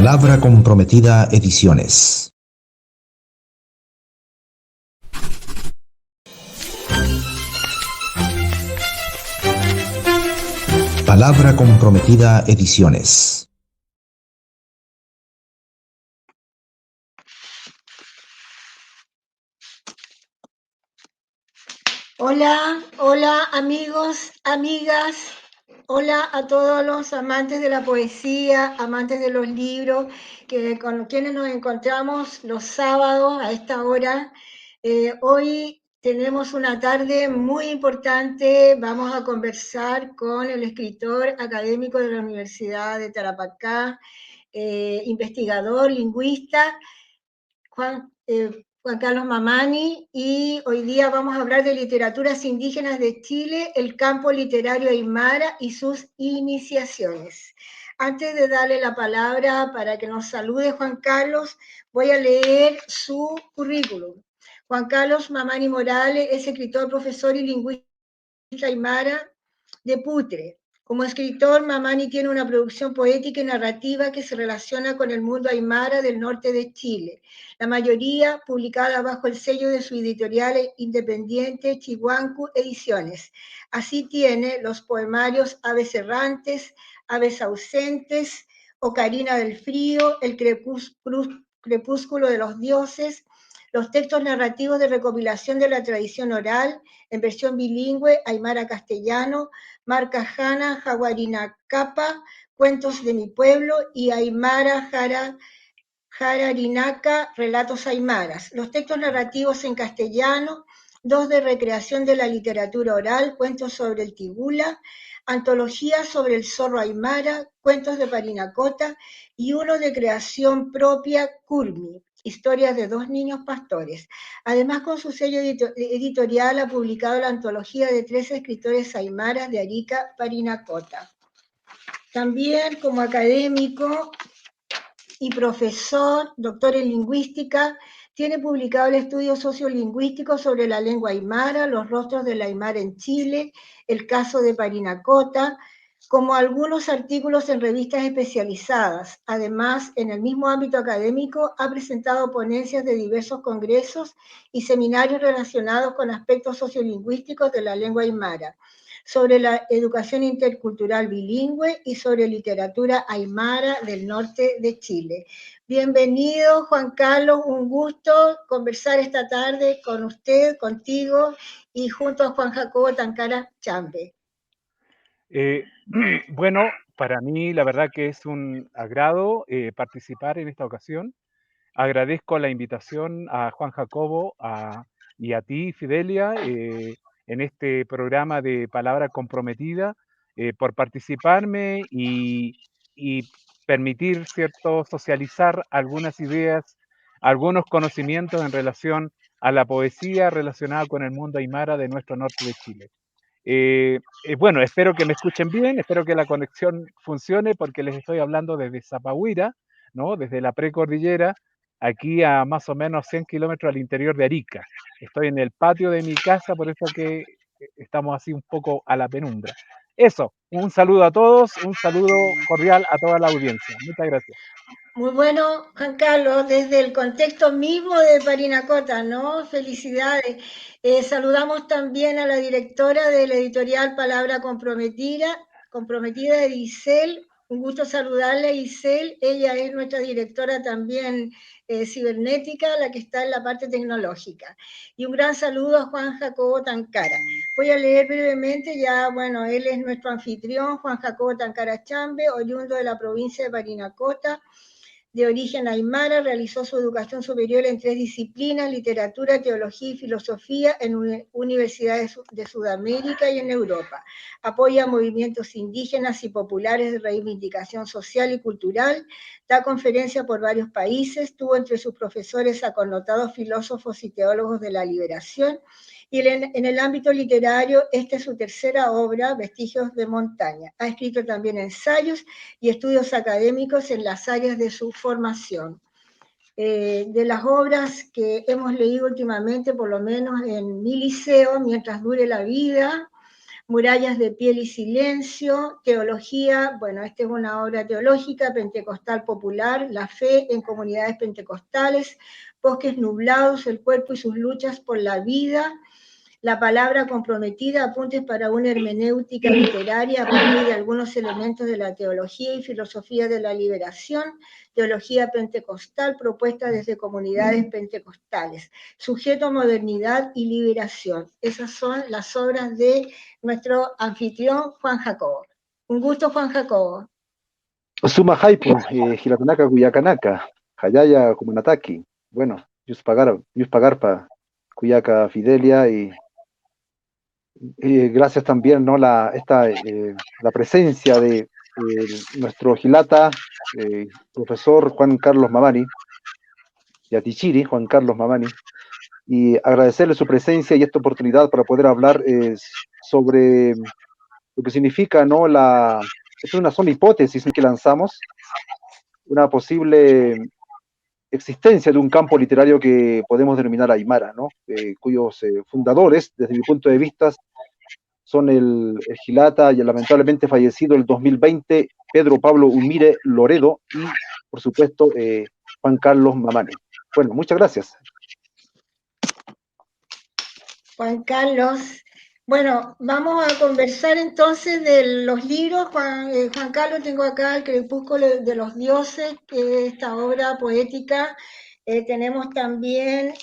Palabra Comprometida Ediciones. Palabra Comprometida Ediciones. Hola, hola amigos, amigas, hola a todos los amantes de la poesía, amantes de los libros, con quienes nos encontramos los sábados a esta hora. Hoy tenemos una tarde muy importante, vamos a conversar con el escritor académico de la Universidad de Tarapacá, investigador, lingüista, Juan Carlos Mamani, y hoy día vamos a hablar de literaturas indígenas de Chile, el campo literario aymara y sus iniciaciones. Antes de darle la palabra para que nos salude Juan Carlos, voy a leer su currículum. Juan Carlos Mamani Morales es escritor, profesor y lingüista aymara de Putre. Como escritor, Mamani tiene una producción poética y narrativa que se relaciona con el mundo aymara del norte de Chile, la mayoría publicada bajo el sello de su editorial independiente Chihuancu Ediciones. Así tiene los poemarios Aves errantes, Aves ausentes, Ocarina del frío, El crepúsculo de los dioses, los textos narrativos de recopilación de la tradición oral en versión bilingüe aymara-castellano, Marca Jana, Jaguarinacapa, Cuentos de mi pueblo y Aymara Jararinaca, Relatos Aymaras. Los textos narrativos en castellano, dos de recreación de la literatura oral, Cuentos sobre el Tibula, antología sobre el zorro aymara, Cuentos de Parinacota y uno de creación propia, Curmi, historias de dos niños pastores. Además, con su sello editorial ha publicado la antología de 13 escritores aymaras de Arica, Parinacota. También como académico y profesor, doctor en lingüística, tiene publicado el estudio sociolingüístico sobre la lengua aymara, los rostros del aymara en Chile, el caso de Parinacota, como algunos artículos en revistas especializadas. Además, en el mismo ámbito académico, ha presentado ponencias de diversos congresos y seminarios relacionados con aspectos sociolingüísticos de la lengua aymara, sobre la educación intercultural bilingüe y sobre literatura aymara del norte de Chile. Bienvenido, Juan Carlos, un gusto conversar esta tarde con usted, contigo y junto a Juan Jacobo Tancara Chambe. Bueno, para mí la verdad que es un agrado participar en esta ocasión. Agradezco la invitación a Juan Jacobo y a ti, Fidelia, en este programa de Palabra Comprometida, por participarme y permitir, ¿cierto?, socializar algunas ideas, algunos conocimientos en relación a la poesía relacionada con el mundo aymara de nuestro norte de Chile. Bueno, espero que me escuchen bien, espero que la conexión funcione porque les estoy hablando desde Zapahuira, ¿no? Desde la precordillera, aquí a más o menos 100 kilómetros al interior de Arica. Estoy en el patio de mi casa, por eso que estamos así un poco a la penumbra. Eso, un saludo a todos, un saludo cordial a toda la audiencia. Muchas gracias. Muy bueno, Juan Carlos, desde el contexto mismo de Parinacota, ¿no? Felicidades. Saludamos también a la directora de la editorial Palabra Comprometida de Isel. Un gusto saludarle, Isel. Ella es nuestra directora también cibernética, la que está en la parte tecnológica. Y un gran saludo a Juan Jacobo Tancara. Voy a leer brevemente, ya, bueno, él es nuestro anfitrión, Juan Jacobo Tancara Chambe, oriundo de la provincia de Parinacota, de origen aymara, realizó su educación superior en 3 disciplinas, literatura, teología y filosofía en universidades de Sudamérica y en Europa. Apoya movimientos indígenas y populares de reivindicación social y cultural, da conferencias por varios países, tuvo entre sus profesores a connotados filósofos y teólogos de la liberación, y en el ámbito literario, esta es su tercera obra, Vestigios de montaña. Ha escrito también ensayos y estudios académicos en las áreas de su formación. De las obras que hemos leído últimamente, por lo menos en mi liceo, Mientras dure la vida, Murallas de piel y silencio, teología, bueno, esta es una obra teológica, pentecostal popular, la fe en comunidades pentecostales, bosques nublados, el cuerpo y sus luchas por la vida, la palabra comprometida, apuntes para una hermenéutica literaria a partir de algunos elementos de la teología y filosofía de la liberación, teología pentecostal propuesta desde comunidades pentecostales, sujeto, modernidad y liberación. Esas son las obras de nuestro anfitrión Juan Jacobo. Un gusto, Juan Jacobo. Suma Haipu, Hilatanaka Kuyakanaka, Hayaya Kumanataki. Bueno, Yuspagarpa, Kuyaka Fidelia y gracias también, ¿no? La presencia de nuestro Gilata, profesor Juan Carlos Mamani, y a Tichiri, Juan Carlos Mamani, y agradecerle su presencia y esta oportunidad para poder hablar sobre lo que significa, ¿no? Es una sola hipótesis que lanzamos, una posible existencia de un campo literario que podemos denominar Aymara, ¿no? Cuyos fundadores, desde mi punto de vista, son el Gilata y el lamentablemente fallecido el 2020 Pedro Pablo Humire Loredo y, por supuesto, Juan Carlos Mamani. Bueno, muchas gracias. Juan Carlos. Bueno, vamos a conversar entonces de los libros. Juan Carlos, tengo acá El crepúsculo de los dioses, que es esta obra poética. Tenemos también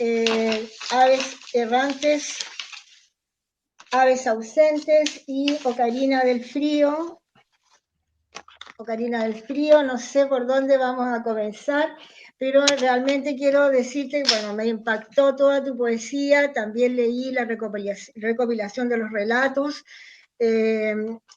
Aves errantes, Aves ausentes y Ocarina del Frío. Ocarina del Frío, no sé por dónde vamos a comenzar, pero realmente quiero decirte, bueno, me impactó toda tu poesía, también leí la recopilación de los relatos,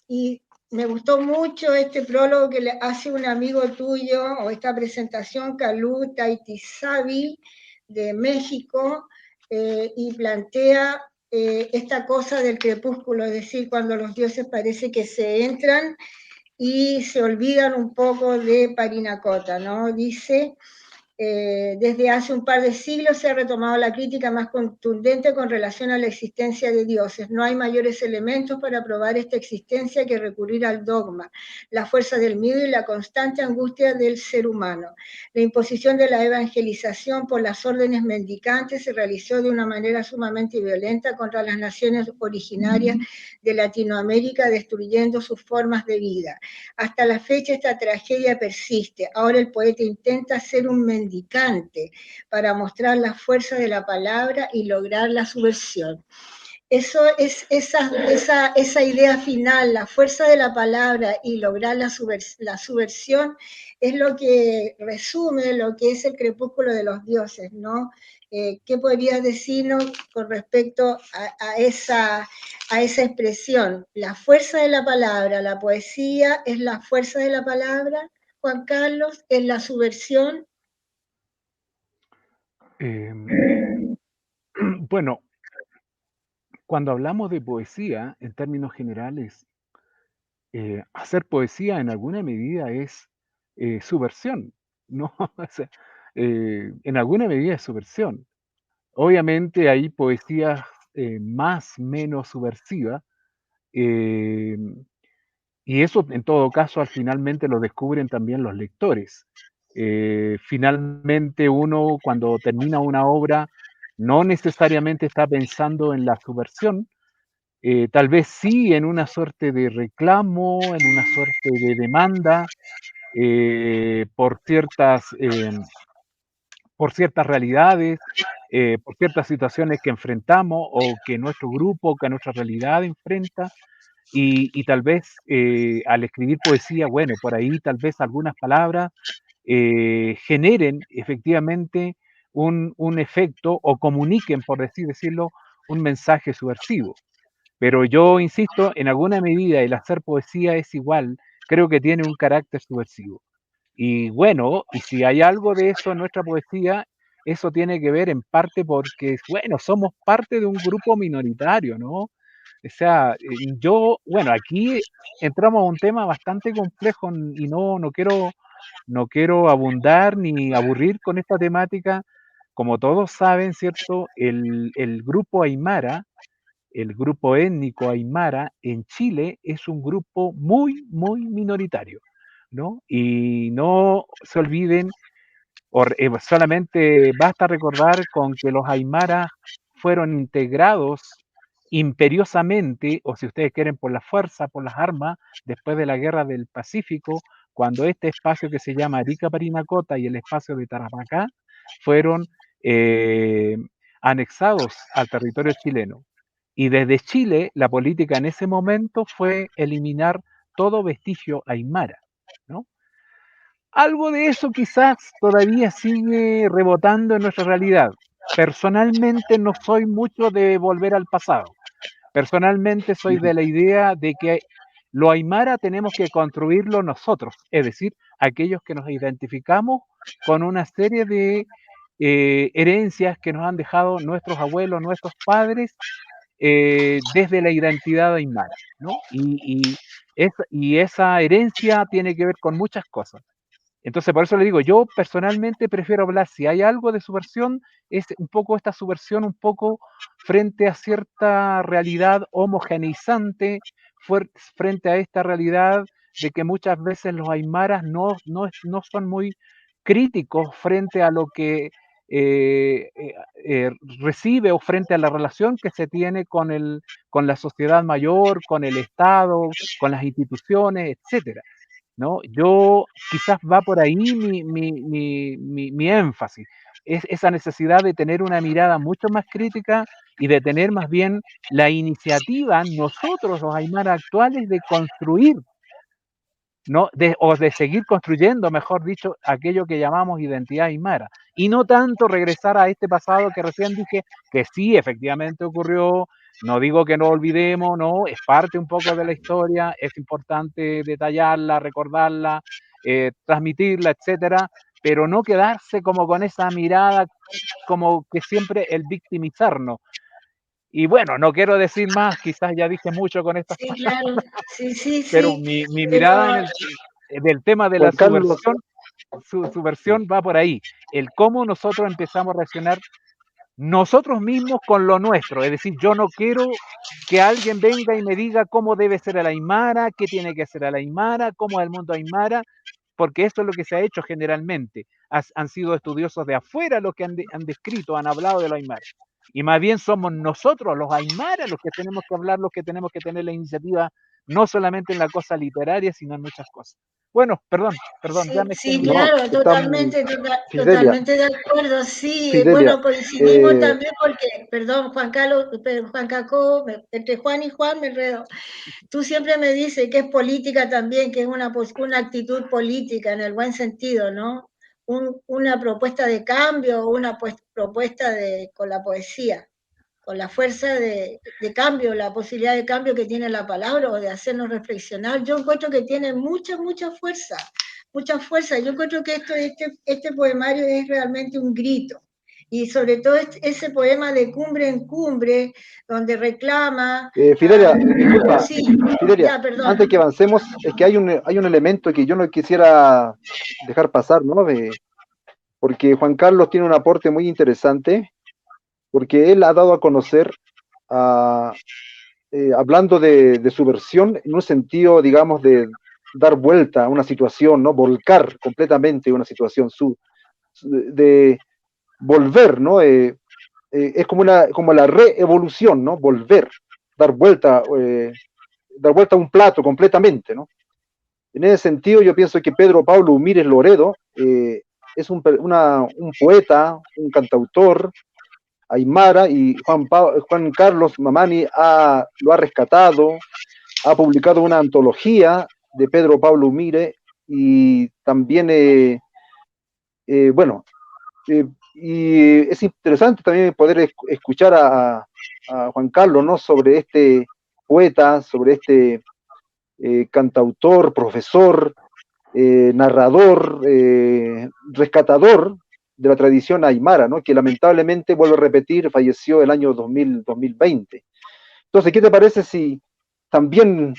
y me gustó mucho este prólogo que le hace un amigo tuyo, o esta presentación, Kalú Taitizavi, de México, y plantea esta cosa del crepúsculo, es decir, cuando los dioses parece que se entran y se olvidan un poco de Parinacota, ¿no? Dice, desde hace un par de siglos se ha retomado la crítica más contundente con relación a la existencia de dioses. No hay mayores elementos para probar esta existencia que recurrir al dogma, la fuerza del miedo y la constante angustia del ser humano. La imposición de la evangelización por las órdenes mendicantes se realizó de una manera sumamente violenta contra las naciones originarias de Latinoamérica, destruyendo sus formas de vida. Hasta la fecha esta tragedia persiste. Ahora el poeta intenta ser un mendicante para mostrar la fuerza de la palabra y lograr la subversión. Eso es esa idea final, la fuerza de la palabra y lograr la subversión, es lo que resume lo que es el crepúsculo de los dioses, ¿no? ¿Qué podrías decirnos con respecto a esa expresión? La fuerza de la palabra, la poesía es la fuerza de la palabra, Juan Carlos, es la subversión. Bueno, cuando hablamos de poesía, en términos generales, hacer poesía en alguna medida es subversión, ¿no? O sea, en alguna medida es subversión. Obviamente hay poesías más, menos subversivas, y eso en todo caso finalmente lo descubren también los lectores. Finalmente uno cuando termina una obra no necesariamente está pensando en la subversión, tal vez sí en una suerte de reclamo, en una suerte de demanda por ciertas realidades, por ciertas situaciones que enfrentamos o que nuestro grupo, que nuestra realidad enfrenta. Y tal vez al escribir poesía, bueno, por ahí tal vez algunas palabras generen efectivamente un efecto o comuniquen, por así decirlo, un mensaje subversivo. Pero yo insisto, en alguna medida el hacer poesía es igual, creo que tiene un carácter subversivo. Y bueno, y si hay algo de eso en nuestra poesía, eso tiene que ver en parte porque, bueno, somos parte de un grupo minoritario, ¿no? O sea, bueno, aquí entramos a un tema bastante complejo y no quiero abundar ni aburrir con esta temática. Como todos saben, ¿cierto? El grupo Aymara el grupo étnico aymara en Chile es un grupo muy, muy minoritario, ¿no? Y no se olviden, solamente basta recordar con que los aymaras fueron integrados imperiosamente, o si ustedes quieren, por la fuerza, por las armas, después de la Guerra del Pacífico, cuando este espacio que se llama Arica Parinacota y el espacio de Tarapacá fueron eh, anexados al territorio chileno. Y desde Chile, la política en ese momento fue eliminar todo vestigio aymara, ¿no? Algo de eso quizás todavía sigue rebotando en nuestra realidad. Personalmente no soy mucho de volver al pasado. Personalmente soy de la idea de que lo aymara tenemos que construirlo nosotros, es decir, aquellos que nos identificamos con una serie de herencias que nos han dejado nuestros abuelos, nuestros padres, desde la identidad aymara, ¿no? Y esa herencia tiene que ver con muchas cosas. Entonces, por eso le digo, yo personalmente prefiero hablar, si hay algo de subversión, es un poco esta subversión, un poco frente a cierta realidad homogeneizante, frente a esta realidad de que muchas veces los aymaras no son muy críticos frente a lo que recibe o frente a la relación que se tiene con la sociedad mayor, con el Estado, con las instituciones, etcétera, ¿no? Yo quizás va por ahí mi énfasis, es esa necesidad de tener una mirada mucho más crítica y de tener más bien la iniciativa, nosotros los aymaras actuales, de construir, ¿no? O de seguir construyendo, mejor dicho, aquello que llamamos identidad aymara, y no tanto regresar a este pasado que recién dije que sí, efectivamente ocurrió. No digo que no olvidemos, no, es parte un poco de la historia, es importante detallarla, recordarla, transmitirla, etcétera, pero no quedarse como con esa mirada, como que siempre el victimizarnos. Y bueno, no quiero decir más, quizás ya dije mucho con estas Sí, palabras, claro, sí, sí, pero sí, mi pero mirada del tema de Juan la Carlos, subversión va por ahí, el cómo nosotros empezamos a reaccionar nosotros mismos con lo nuestro. Es decir, yo no quiero que alguien venga y me diga cómo debe ser el aymara, qué tiene que ser el aymara, cómo es el mundo aymara, porque esto es lo que se ha hecho generalmente. Han sido estudiosos de afuera los que han descrito, han hablado de los aymara. Y más bien somos nosotros, los aymaras, los que tenemos que hablar, los que tenemos que tener la iniciativa, no solamente en la cosa literaria, sino en muchas cosas. Bueno, perdón, ya sí, me sí, extendí. no, claro, está Fidelia, totalmente de acuerdo, sí, Fidelia, bueno, coincidimos también porque, perdón, Juan Carlos, Juan Cacó, entre Juan y Juan me enredo. Tú siempre me dices que es política también, que es una actitud política en el buen sentido, ¿no? Una propuesta de cambio, una propuesta con la poesía, con la fuerza de cambio, la posibilidad de cambio que tiene la palabra o de hacernos reflexionar. Yo encuentro que tiene mucha, mucha fuerza, mucha fuerza. Yo encuentro que este poemario es realmente un grito. Y sobre todo ese poema de Cumbre en Cumbre, donde reclama... Fidelia, disculpa, sí, Fidelia, ya, perdón. antes que avancemos, es que hay un elemento que yo no quisiera dejar pasar, ¿no? Porque Juan Carlos tiene un aporte muy interesante, porque él ha dado a conocer, hablando de subversión, en un sentido, digamos, de dar vuelta a una situación, ¿no? Volcar completamente una situación, de volver, ¿no? Es como la reevolución, ¿no? Volver, dar vuelta a un plato completamente, ¿no? En ese sentido, yo pienso que Pedro Pablo Umírez Loredo es un poeta, un cantautor aymara, y Juan Carlos Mamani lo ha rescatado, ha publicado una antología de Pedro Pablo Umírez, y también, bueno, y es interesante también poder escuchar a Juan Carlos, ¿no? Sobre este poeta, sobre este cantautor, profesor, narrador, rescatador de la tradición aymara, ¿no? Que lamentablemente, vuelvo a repetir, falleció el año 2020. Entonces, ¿qué te parece si también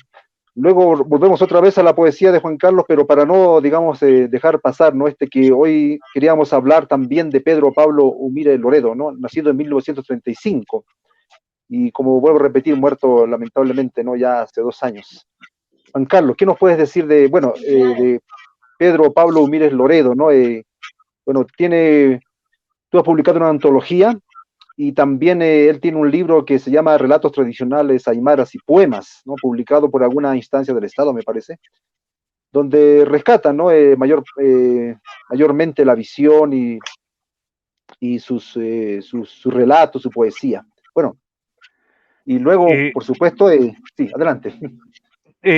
luego volvemos otra vez a la poesía de Juan Carlos, pero para no, digamos, dejar pasar, ¿no? Que hoy queríamos hablar también de Pedro Pablo Umírez Loredo, ¿no? Nacido en 1935. y como vuelvo a repetir, muerto lamentablemente, ¿no? Ya hace 2 años. Juan Carlos, ¿qué nos puedes decir de, bueno, de Pedro Pablo Humírez Loredo, ¿no? Bueno, tú has publicado una antología y también él tiene un libro que se llama Relatos Tradicionales Aymaras y Poemas, ¿no? Publicado por alguna instancia del Estado, me parece, donde rescata, ¿no? Mayormente la visión y sus relatos, su poesía. Bueno, y luego, por supuesto, sí, adelante.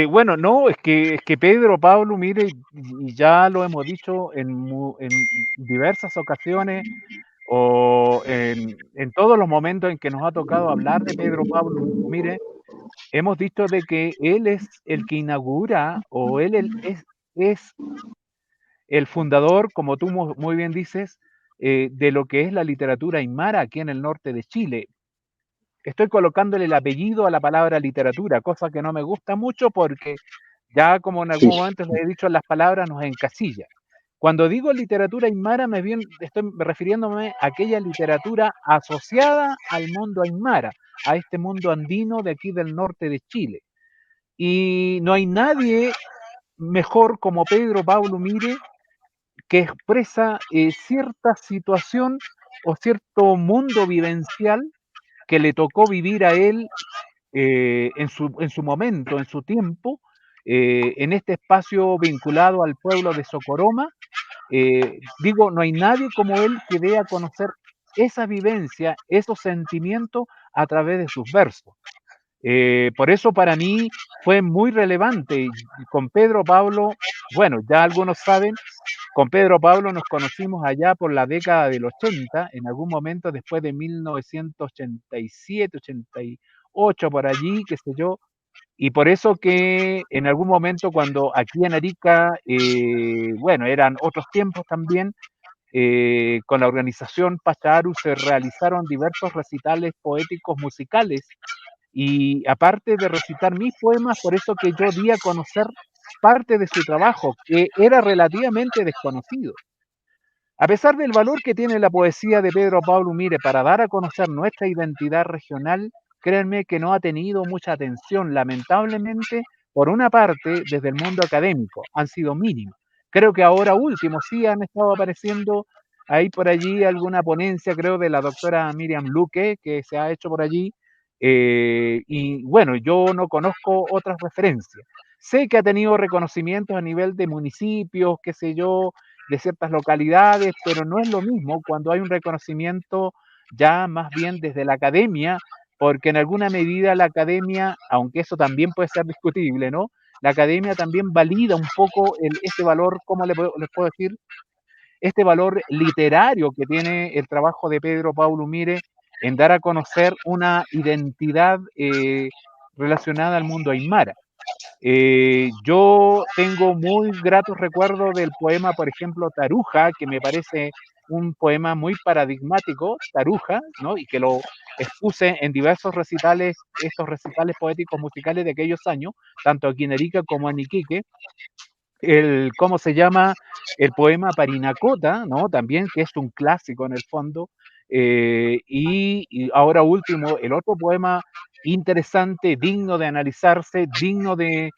Bueno, no, es que Pedro Pablo, mire, y ya lo hemos dicho en diversas ocasiones o en todos los momentos en que nos ha tocado hablar de Pedro Pablo, mire, hemos dicho de que él es el que inaugura o es el fundador, como tú muy bien dices, de lo que es la literatura aymara aquí en el norte de Chile. Estoy colocándole el apellido a la palabra literatura, cosa que no me gusta mucho porque ya como en Sí, algún momento les he dicho, las palabras nos encasillan. Cuando digo literatura aymara, estoy refiriéndome a aquella literatura asociada al mundo aymara, a este mundo andino de aquí del norte de Chile. Y no hay nadie mejor como Pedro Pablo Mire que expresa cierta situación o cierto mundo vivencial que le tocó vivir a él en su momento, en su tiempo, en este espacio vinculado al pueblo de Socoroma. Digo, no hay nadie como él que dé a conocer esa vivencia, esos sentimientos a través de sus versos. Por eso para mí fue muy relevante. Y con Pedro Pablo, bueno, ya algunos saben, con Pedro Pablo nos conocimos allá por la década del 80, en algún momento después de 1987, 88, por allí, qué sé yo. Y por eso que en algún momento cuando aquí en Arica, bueno, eran otros tiempos también, con la organización Pacharu se realizaron diversos recitales poéticos musicales y aparte de recitar mis poemas, por eso que yo di a conocer parte de su trabajo, que era relativamente desconocido. A pesar del valor que tiene la poesía de Pedro Pablo Mire para dar a conocer nuestra identidad regional, créanme que no ha tenido mucha atención, lamentablemente, por una parte, desde el mundo académico, han sido mínimos. Creo que ahora último sí han estado apareciendo ahí por allí alguna ponencia, creo, de la doctora Miriam Luque, que se ha hecho por allí, y bueno, yo no conozco otras referencias. Sé que ha tenido reconocimientos a nivel de municipios, qué sé yo, de ciertas localidades, pero no es lo mismo cuando hay un reconocimiento ya más bien desde la academia, porque en alguna medida la academia, aunque eso también puede ser discutible, ¿no? La academia también valida un poco este valor, ¿cómo les puedo decir? Este valor literario que tiene el trabajo de Pedro Paulo Mire en dar a conocer una identidad relacionada al mundo aymara. Yo tengo muy gratos recuerdos del poema, por ejemplo, Taruja, que me parece un poema muy paradigmático, Taruja, ¿no? Y que lo expuse en diversos recitales, estos recitales poéticos musicales de aquellos años, tanto aquí en Arica como en Iquique. ¿Cómo se llama? El poema Parinacota, ¿no? También, que es un clásico en el fondo. Y ahora último, el otro poema interesante, digno de analizarse, digno de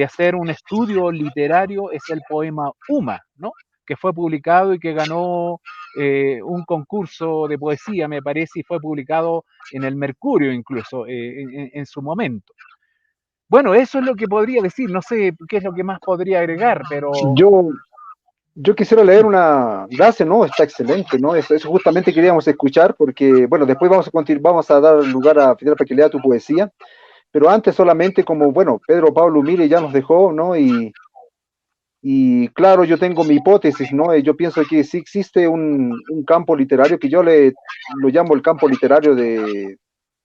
hacer un estudio literario, es el poema Uma, ¿no? Que fue publicado y que ganó un concurso de poesía, me parece, y fue publicado en el Mercurio incluso, en su momento. Bueno, eso es lo que podría decir, no sé qué es lo que más podría agregar, pero yo quisiera leer una. Gracias, ¿no? Está excelente, ¿no? Eso justamente queríamos escuchar, porque, bueno, después vamos a dar lugar a Fidel para que lea tu poesía, pero antes solamente como, bueno, Pedro Pablo Mire ya nos dejó, ¿no? Y claro, yo tengo mi hipótesis, ¿no? Yo pienso que sí existe un campo literario que yo lo llamo el campo literario de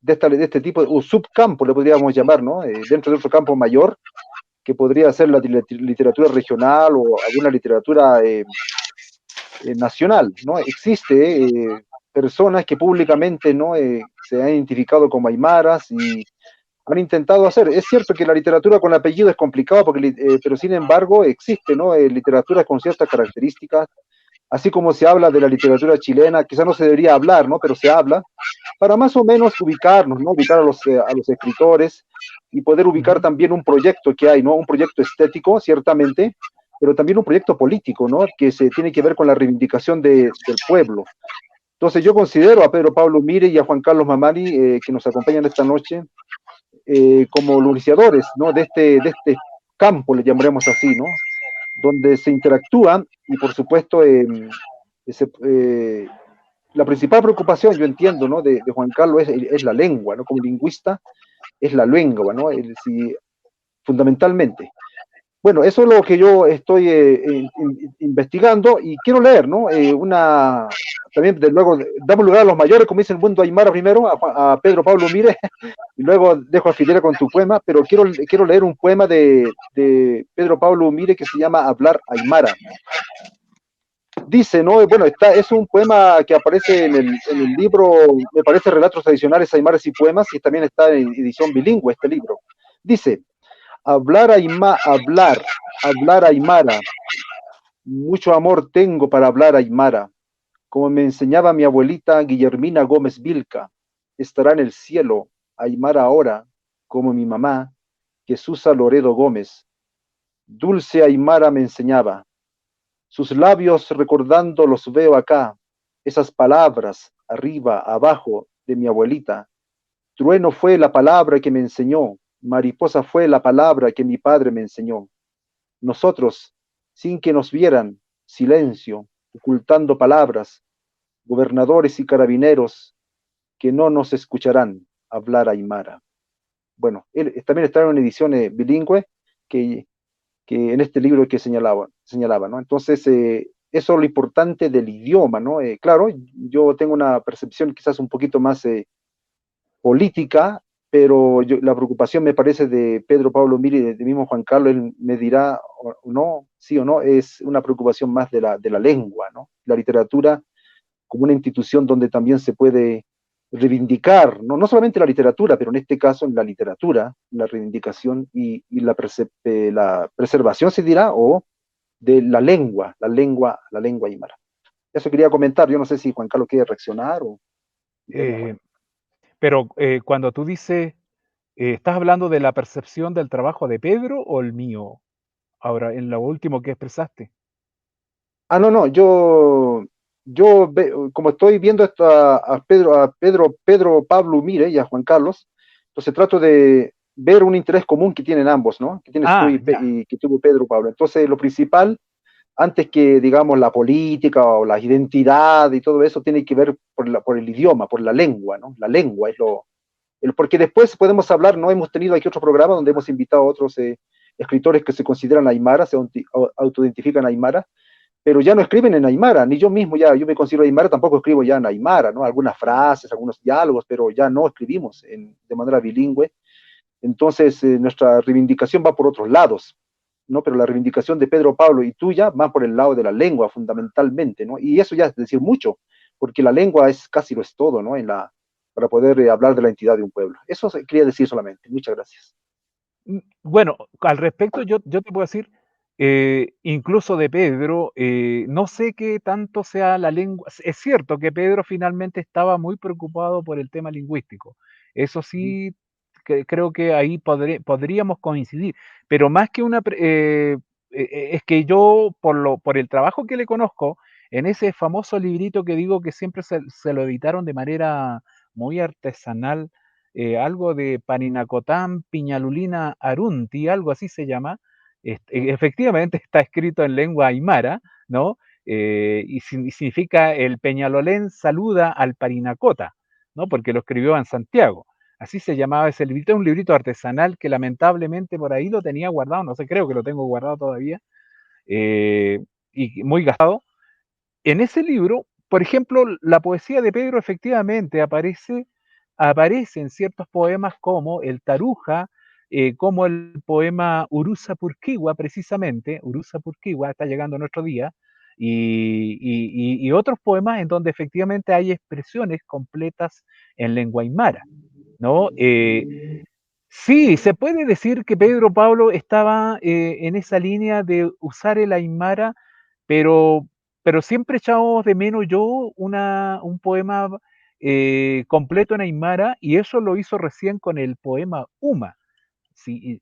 este tipo, un subcampo le podríamos llamar, ¿no? Dentro de otro campo mayor, que podría ser la literatura regional o alguna literatura nacional, ¿no? Existe personas que públicamente, ¿no? Se han identificado como aymaras y han intentado hacer. Es cierto que la literatura con apellido es complicado, pero sin embargo existe, ¿no? Literatura con ciertas características así como se habla de la literatura chilena, quizás no se debería hablar, ¿no? Pero se habla, para más o menos ubicarnos, ¿no? Ubicar a los escritores y poder ubicar también un proyecto que hay, ¿no? Un proyecto estético, ciertamente, pero también un proyecto político, ¿no? Que se tiene que ver con la reivindicación del pueblo. Entonces yo considero a Pedro Pablo Mire y a Juan Carlos Mamani, que nos acompañan esta noche, como los iniciadores, ¿no? De este campo, le llamaremos así, ¿no? Donde se interactúa y por supuesto la principal preocupación, yo entiendo, ¿no? De Juan Carlos es la lengua, ¿no? Como lingüista es la lengua, ¿no? Fundamentalmente. Bueno, eso es lo que yo estoy investigando y quiero leer, ¿no? También, luego, damos lugar a los mayores, como dice el mundo Aymara primero, a Pedro Pablo Mire, y luego dejo a Fidel con tu poema, pero quiero leer un poema de Pedro Pablo Mire que se llama Hablar Aymara. Dice, ¿no? Bueno, es un poema que aparece en el libro, me parece, Relatos Tradicionales, Aymaras y Poemas, y también está en edición bilingüe este libro. Dice, hablar Aymara, mucho amor tengo para hablar Aymara, como me enseñaba mi abuelita Guillermina Gómez Vilca, estará en el cielo Aymara ahora, como mi mamá, Jesús Loredo Gómez. Dulce Aymara me enseñaba, sus labios recordando los veo acá, esas palabras arriba, abajo de mi abuelita. Trueno fue la palabra que me enseñó, mariposa fue la palabra que mi padre me enseñó. Nosotros, sin que nos vieran, silencio, ocultando palabras, gobernadores y carabineros que no nos escucharán hablar aymara. Bueno, él también está en una edición bilingüe que en este libro que señalaba, ¿no? Entonces, eso es lo importante del idioma, ¿no? Claro, yo tengo una percepción quizás un poquito más política, pero la preocupación me parece de Pedro Pablo Miri y de mismo Juan Carlos, él me dirá o no, sí o no, es una preocupación más de la lengua, ¿no? La literatura como una institución donde también se puede reivindicar, ¿no? No solamente la literatura, pero en este caso en la literatura, la reivindicación y la preservación, se dirá, o de la lengua aymara. Eso quería comentar, yo no sé si Juan Carlos quiere reaccionar o... Pero cuando tú dices, ¿estás hablando de la percepción del trabajo de Pedro o el mío? Ahora, en lo último que expresaste. No, como estoy viendo esto a Pedro Pablo Mire y a Juan Carlos, entonces trato de ver un interés común que tienen ambos, ¿no? Que tienes tú y que tuvo Pedro Pablo. Entonces, lo principal, antes que, digamos, la política o la identidad y todo eso, tiene que ver por el idioma, por la lengua, ¿no? La lengua es porque después podemos hablar, ¿no? Hemos tenido aquí otro programa donde hemos invitado a otros escritores que se consideran aymara, se autoidentifican aymara, pero ya no escriben en aymara, ni yo mismo yo me considero aymara, tampoco escribo ya en aymara, ¿no? Algunas frases, algunos diálogos, pero ya no escribimos de manera bilingüe. Entonces, nuestra reivindicación va por otros lados, ¿no? Pero la reivindicación de Pedro Pablo y tuya va por el lado de la lengua, fundamentalmente, ¿no? Y eso ya es decir mucho, porque la lengua es casi lo es todo, ¿no? Para poder hablar de la entidad de un pueblo. Eso quería decir solamente. Muchas gracias. Bueno, al respecto yo te puedo decir, incluso de Pedro, no sé qué tanto sea la lengua. Es cierto que Pedro finalmente estaba muy preocupado por el tema lingüístico. Eso sí, creo que ahí podríamos coincidir. Pero más que es que yo, por el trabajo que le conozco, en ese famoso librito que digo que siempre se lo editaron de manera muy artesanal, algo de Parinacotán Piñalulina Arunti, algo así se llama. Efectivamente está escrito en lengua aymara, ¿no? Y significa el Peñalolén saluda al Parinacota, ¿no? Porque lo escribió en Santiago. Así se llamaba ese librito, un librito artesanal que lamentablemente por ahí lo tenía guardado, no sé, creo que lo tengo guardado todavía, y muy gastado. En ese libro, por ejemplo, la poesía de Pedro efectivamente aparece en ciertos poemas como el Taruja, como el poema Urusa Purquiwa, precisamente, Urusa Purquiwa está llegando a nuestro día, y otros poemas en donde efectivamente hay expresiones completas en lengua aymara, ¿no? Sí, se puede decir que Pedro Pablo estaba en esa línea de usar el aymara, pero pero siempre echamos de menos yo un poema completo en Aymara, y eso lo hizo recién con el poema Uma. Sí,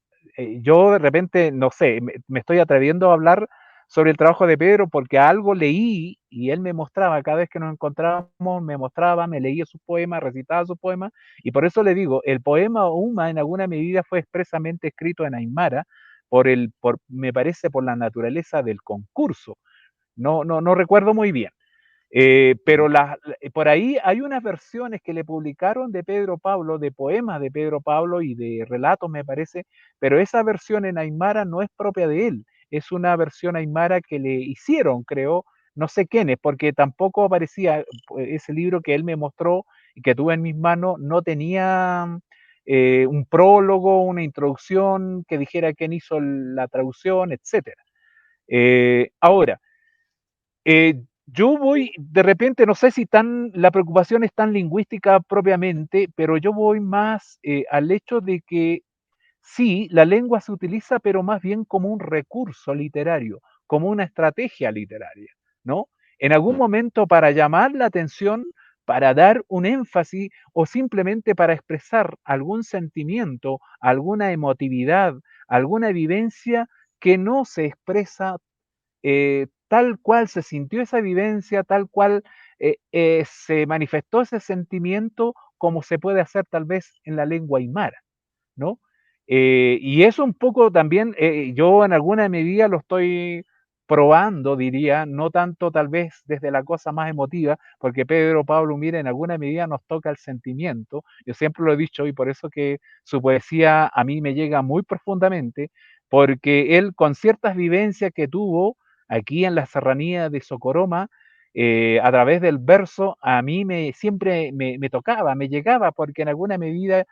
yo de repente, no sé, me estoy atreviendo a hablar sobre el trabajo de Pedro porque algo leí y él me mostraba, cada vez que nos encontrábamos, me mostraba, me leía sus poemas, recitaba sus poemas, y por eso le digo, el poema Uma en alguna medida fue expresamente escrito en Aymara, me parece por la naturaleza del concurso. No recuerdo muy bien. Pero por ahí hay unas versiones que le publicaron de Pedro Pablo, de poemas de Pedro Pablo y de relatos, me parece, pero esa versión en Aymara no es propia de él, es una versión Aymara que le hicieron, creo, no sé quiénes, porque tampoco aparecía ese libro que él me mostró y que tuve en mis manos, no tenía un prólogo, una introducción que dijera quién hizo la traducción, etcétera. Ahora, yo voy, de repente, no sé si la preocupación es tan lingüística propiamente, pero yo voy más al hecho de que sí, la lengua se utiliza, pero más bien como un recurso literario, como una estrategia literaria, ¿no? En algún momento para llamar la atención, para dar un énfasis o simplemente para expresar algún sentimiento, alguna emotividad, alguna vivencia que no se expresa tal cual se sintió esa vivencia, tal cual se manifestó ese sentimiento, como se puede hacer tal vez en la lengua aymara, ¿no? Y eso un poco también, yo en alguna medida lo estoy probando, diría, no tanto tal vez desde la cosa más emotiva, porque Pedro Pablo Mira en alguna medida nos toca el sentimiento, yo siempre lo he dicho y por eso que su poesía a mí me llega muy profundamente, porque él con ciertas vivencias que tuvo aquí en la serranía de Socoroma, a través del verso, a mí siempre me tocaba, me llegaba, porque en alguna medida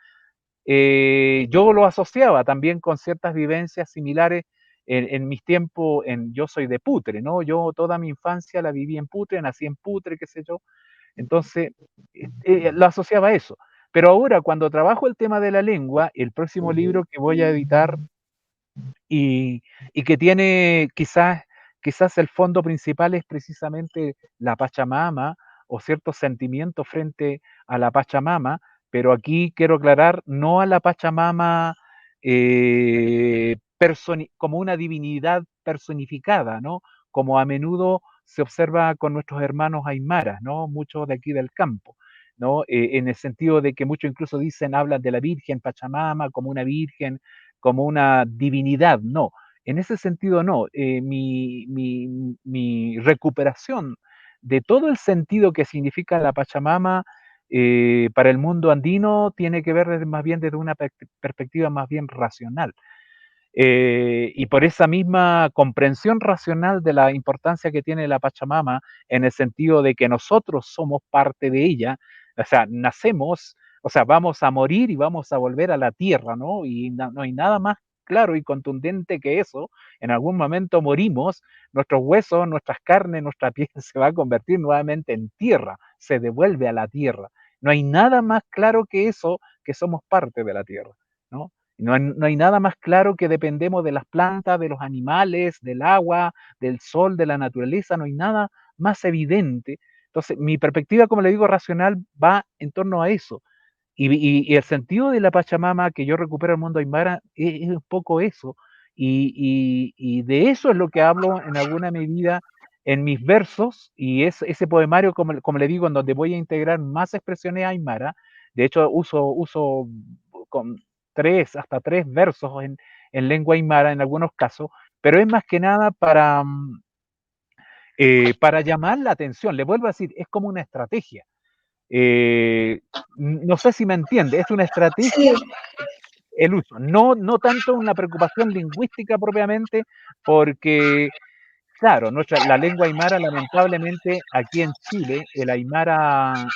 yo lo asociaba también con ciertas vivencias similares en mis tiempos, yo soy de Putre, ¿no? Yo toda mi infancia la viví en Putre, nací en Putre, qué sé yo, entonces lo asociaba a eso. Pero ahora, cuando trabajo el tema de la lengua, el próximo libro que voy a editar y, y que tiene quizás el fondo principal es precisamente la Pachamama o ciertos sentimientos frente a la Pachamama, pero aquí quiero aclarar, no a la Pachamama como una divinidad personificada, ¿no? Como a menudo se observa con nuestros hermanos aymaras, ¿no? Muchos de aquí del campo, ¿no? En el sentido de que muchos incluso dicen, hablan de la Virgen Pachamama como una virgen, como una divinidad, no. En ese sentido, no. Mi recuperación de todo el sentido que significa la Pachamama para el mundo andino tiene que ver más bien desde una perspectiva más bien racional. Y por esa misma comprensión racional de la importancia que tiene la Pachamama, en el sentido de que nosotros somos parte de ella, o sea, nacemos, o sea, vamos a morir y vamos a volver a la tierra, ¿no? Y no hay nada más claro y contundente que eso. En algún momento morimos, nuestros huesos, nuestras carnes, nuestra piel se va a convertir nuevamente en tierra, se devuelve a la tierra. No hay nada más claro que eso, que somos parte de la tierra, ¿no? No hay nada más claro que dependemos de las plantas, de los animales, del agua, del sol, de la naturaleza, no hay nada más evidente. Entonces, mi perspectiva, como le digo, racional va en torno a eso. Y el sentido de la Pachamama que yo recupero el mundo aymara es un poco eso. Y de eso es lo que hablo en alguna medida en mis versos, y es ese poemario, como le digo, en donde voy a integrar más expresiones aymara. De hecho, uso con hasta tres versos en lengua aymara en algunos casos, pero es más que nada para llamar la atención. Le vuelvo a decir, es como una estrategia. No sé si me entiende, es una Sí, estrategia el uso, no tanto una preocupación lingüística propiamente, porque, claro, la lengua aymara, lamentablemente, aquí en Chile, el aymara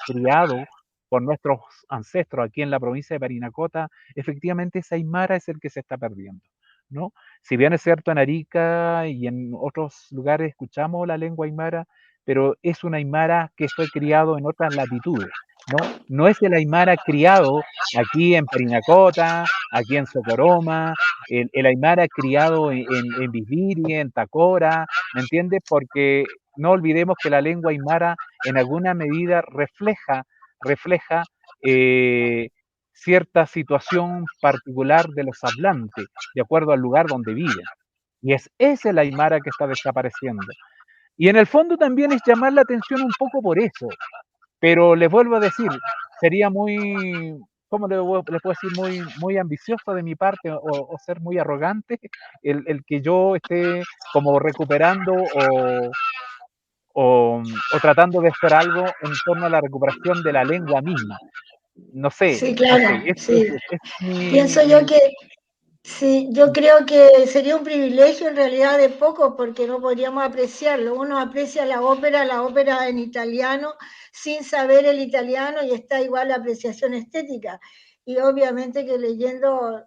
criado por nuestros ancestros aquí en la provincia de Parinacota, efectivamente ese aymara es el que se está perdiendo, ¿no? Si bien es cierto, en Arica y en otros lugares escuchamos la lengua aymara, pero es un aymara que fue criado en otras latitudes, ¿no? No es el aymara criado aquí en Parinacota, aquí en Socoroma, el aymara criado en Bisbiri, en Tacora, ¿me entiendes? Porque no olvidemos que la lengua aymara en alguna medida refleja eh, cierta situación particular de los hablantes, de acuerdo al lugar donde viven. Y es ese el aymara que está desapareciendo. Y en el fondo también es llamar la atención un poco por eso. Pero les vuelvo a decir, sería muy, ¿cómo les puedo decir? Muy ambicioso de mi parte o ser muy arrogante el que yo esté como recuperando o tratando de hacer algo en torno a la recuperación de la lengua misma. No sé, Sí, no claro, sé, sí. es Pienso yo que sí, yo creo que sería un privilegio en realidad de poco porque no podríamos apreciarlo. Uno aprecia la ópera en italiano sin saber el italiano y está igual la apreciación estética. Y obviamente que leyendo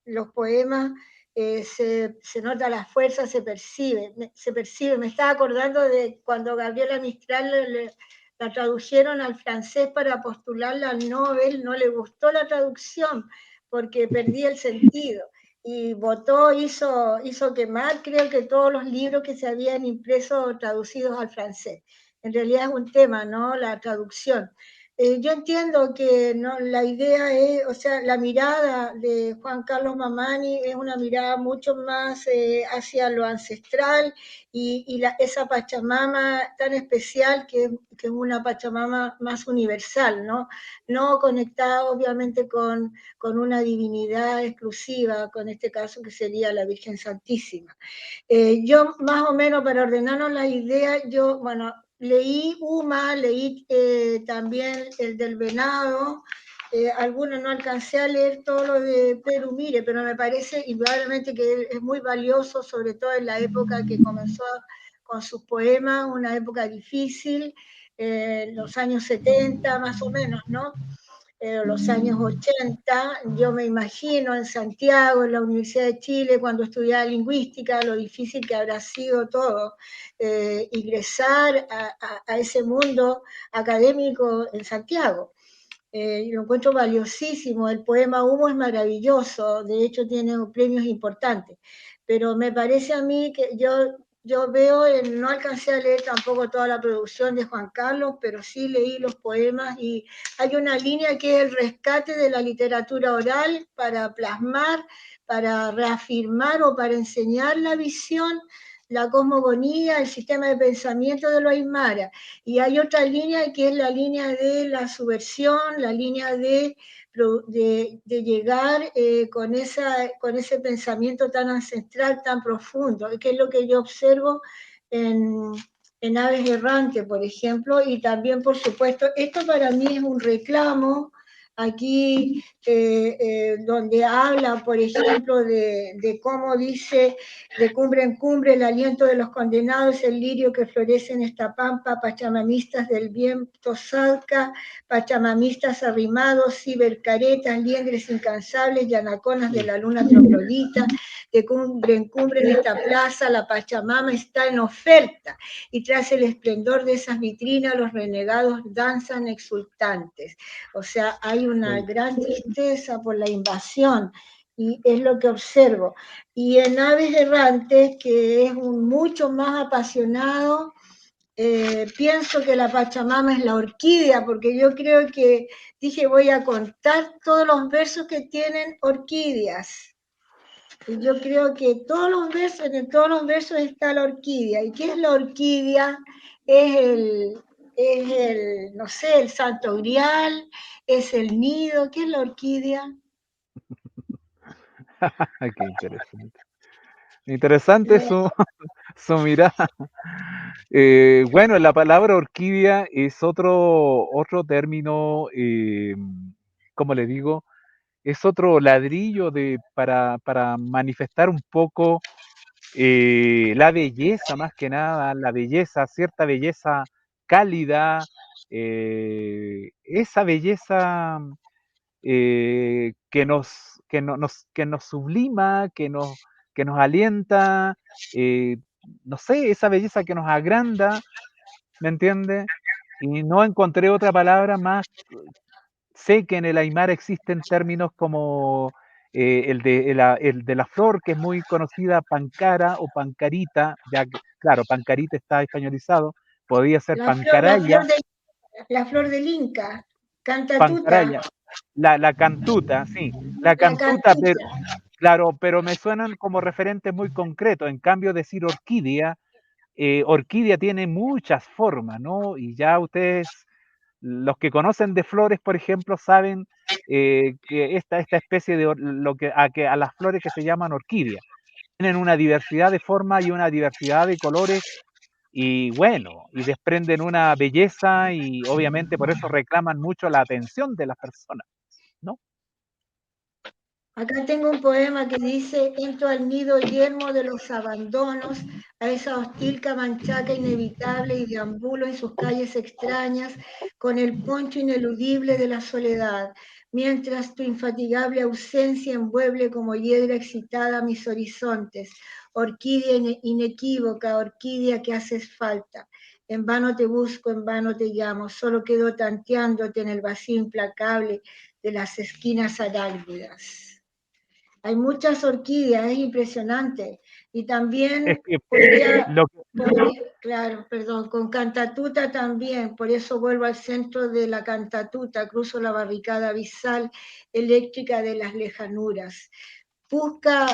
los poemas se nota la fuerza, se percibe. Me estaba acordando de cuando Gabriela Mistral la tradujeron al francés para postularla al Nobel, no le gustó la traducción porque perdía el sentido. Y votó, hizo quemar, creo que todos los libros que se habían impreso traducidos al francés. En realidad es un tema, ¿no? La traducción. Yo entiendo que no, la idea es, o sea, la mirada de Juan Carlos Mamani es una mirada mucho más hacia lo ancestral y esa Pachamama tan especial que es una Pachamama más universal, ¿no? No conectada obviamente con una divinidad exclusiva, con este caso que sería la Virgen Santísima. Yo más o menos para ordenarnos la idea, yo, bueno, leí Uma, leí también el del venado, algunos no alcancé a leer todo lo de Pedro Mire, pero me parece indudablemente que es muy valioso, sobre todo en la época que comenzó con sus poemas, una época difícil, los años 70 más o menos, ¿no? Los años 80, yo me imagino en Santiago, en la Universidad de Chile, cuando estudiaba lingüística, lo difícil que habrá sido todo, ingresar a ese mundo académico en Santiago. Lo encuentro valiosísimo, el poema Humo es maravilloso, de hecho tiene premios importantes, pero me parece a mí que yo veo, no alcancé a leer tampoco toda la producción de Juan Carlos, pero sí leí los poemas y hay una línea que es el rescate de la literatura oral para plasmar, para reafirmar o para enseñar la visión, la cosmogonía, el sistema de pensamiento de los Aymara. Y hay otra línea que es la línea de la subversión, la línea de llegar con ese pensamiento tan ancestral, tan profundo, que es lo que yo observo en, en Aves Errantes, por ejemplo, y también, por supuesto, esto para mí es un reclamo. Aquí, donde habla, por ejemplo, de cómo dice de cumbre en cumbre, el aliento de los condenados, el lirio que florece en esta pampa, pachamamistas del viento salca, pachamamistas arrimados, cibercaretas, liendres incansables, anaconas de la luna troglodita, de cumbre en cumbre en esta plaza, la Pachamama está en oferta, y tras el esplendor de esas vitrinas, los renegados danzan exultantes. O sea, hay una gran tristeza por la invasión, y es lo que observo. Y en Aves Errantes, que es un mucho más apasionado, pienso que la Pachamama es la orquídea, porque yo creo que dije voy a contar todos los versos que tienen orquídeas. Y yo creo que en todos los versos está la orquídea. ¿Y qué es la orquídea? No sé, el santo grial, es el nido. ¿Qué es la orquídea? qué interesante. Interesante su mirada. Bueno, la palabra orquídea es otro término, como le digo, es otro ladrillo para manifestar un poco la belleza, más que nada, la belleza, cierta belleza cálida, esa belleza que nos sublima, que nos alienta, no sé, esa belleza que nos agranda ¿me entiende? Y no encontré otra palabra más. Sé que en el Aymara existen términos como el de la flor, que es muy conocida, pancara o pancarita, ya que, claro, pancarita está españolizado, podría ser La flor, pancaraya, la flor del Inca, cantatuta, pancaraya, la cantuta, sí, la la cantuta, cantuta. claro, pero me suenan como referentes muy concretos. En cambio, decir orquídea, orquídea tiene muchas formas, ¿no? Y ya ustedes, los que conocen de flores, por ejemplo, saben que esta especie de a las flores que se llaman orquídea tienen una diversidad de formas y una diversidad de colores y bueno, y desprenden una belleza y obviamente por eso reclaman mucho la atención de las personas, ¿no? Acá tengo un poema que dice: entro al nido yermo de los abandonos, a esa hostil camanchaca inevitable y deambulo en sus calles extrañas con el poncho ineludible de la soledad, mientras tu infatigable ausencia envuelve como hiedra excitada mis horizontes, orquídea inequívoca, orquídea que haces falta. En vano te busco, en vano te llamo, solo quedo tanteándote en el vacío implacable de las esquinas arácnidas. Hay muchas orquídeas, es impresionante. Y Es también que podría, lo que claro, perdón, con cantatuta también, por eso vuelvo al centro de la cantatuta, cruzo la barricada abisal eléctrica de las lejanuras. Busca,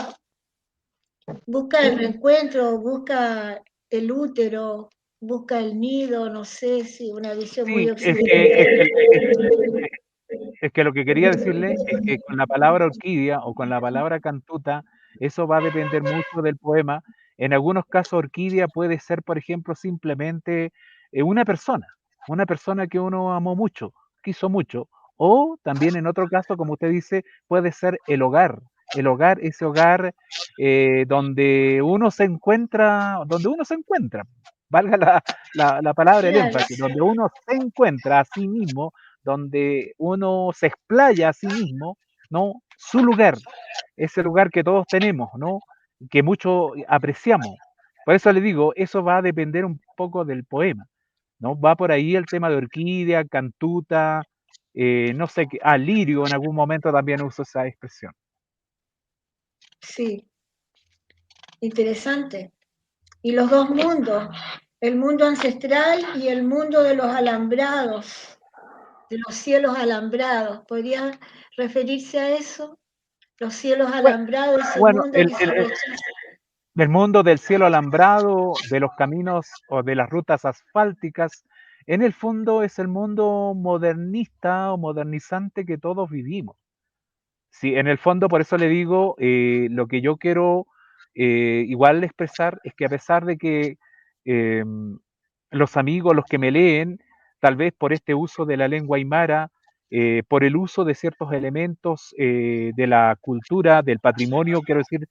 busca el reencuentro, busca el útero, busca el nido, no sé si una visión muy sí, occidental. es que lo que quería decirle es que con la palabra orquídea o con la palabra cantuta, eso va a depender mucho del poema. En algunos casos, orquídea puede ser, por ejemplo, simplemente una persona que uno amó mucho, quiso mucho, o también en otro caso, como usted dice, puede ser el hogar, ese hogar donde uno se encuentra, valga la palabra, el Claro, énfasis, donde uno se encuentra a sí mismo, donde uno se explaya a sí mismo, ¿no? Su lugar, ese lugar que todos tenemos, ¿no? Que mucho apreciamos. Por eso le digo, eso va a depender un poco del poema, ¿no? Va por ahí el tema de orquídea, cantuta, no sé, lirio, en algún momento también uso esa expresión. sí, interesante. Y los dos mundos, el mundo ancestral y el mundo de los alambrados, de los cielos alambrados. ¿Podría referirse a eso? Los cielos Bueno, alambrados, ese bueno, mundo que se rechaza. del mundo del cielo alambrado, de los caminos o de las rutas asfálticas, en el fondo es el mundo modernista o modernizante que todos vivimos. Sí, en el fondo, por eso le digo, lo que yo quiero igual expresar es que a pesar de que los amigos, los que me leen, tal vez por este uso de la lengua aymara, por el uso de ciertos elementos de la cultura, del patrimonio, quiero decir,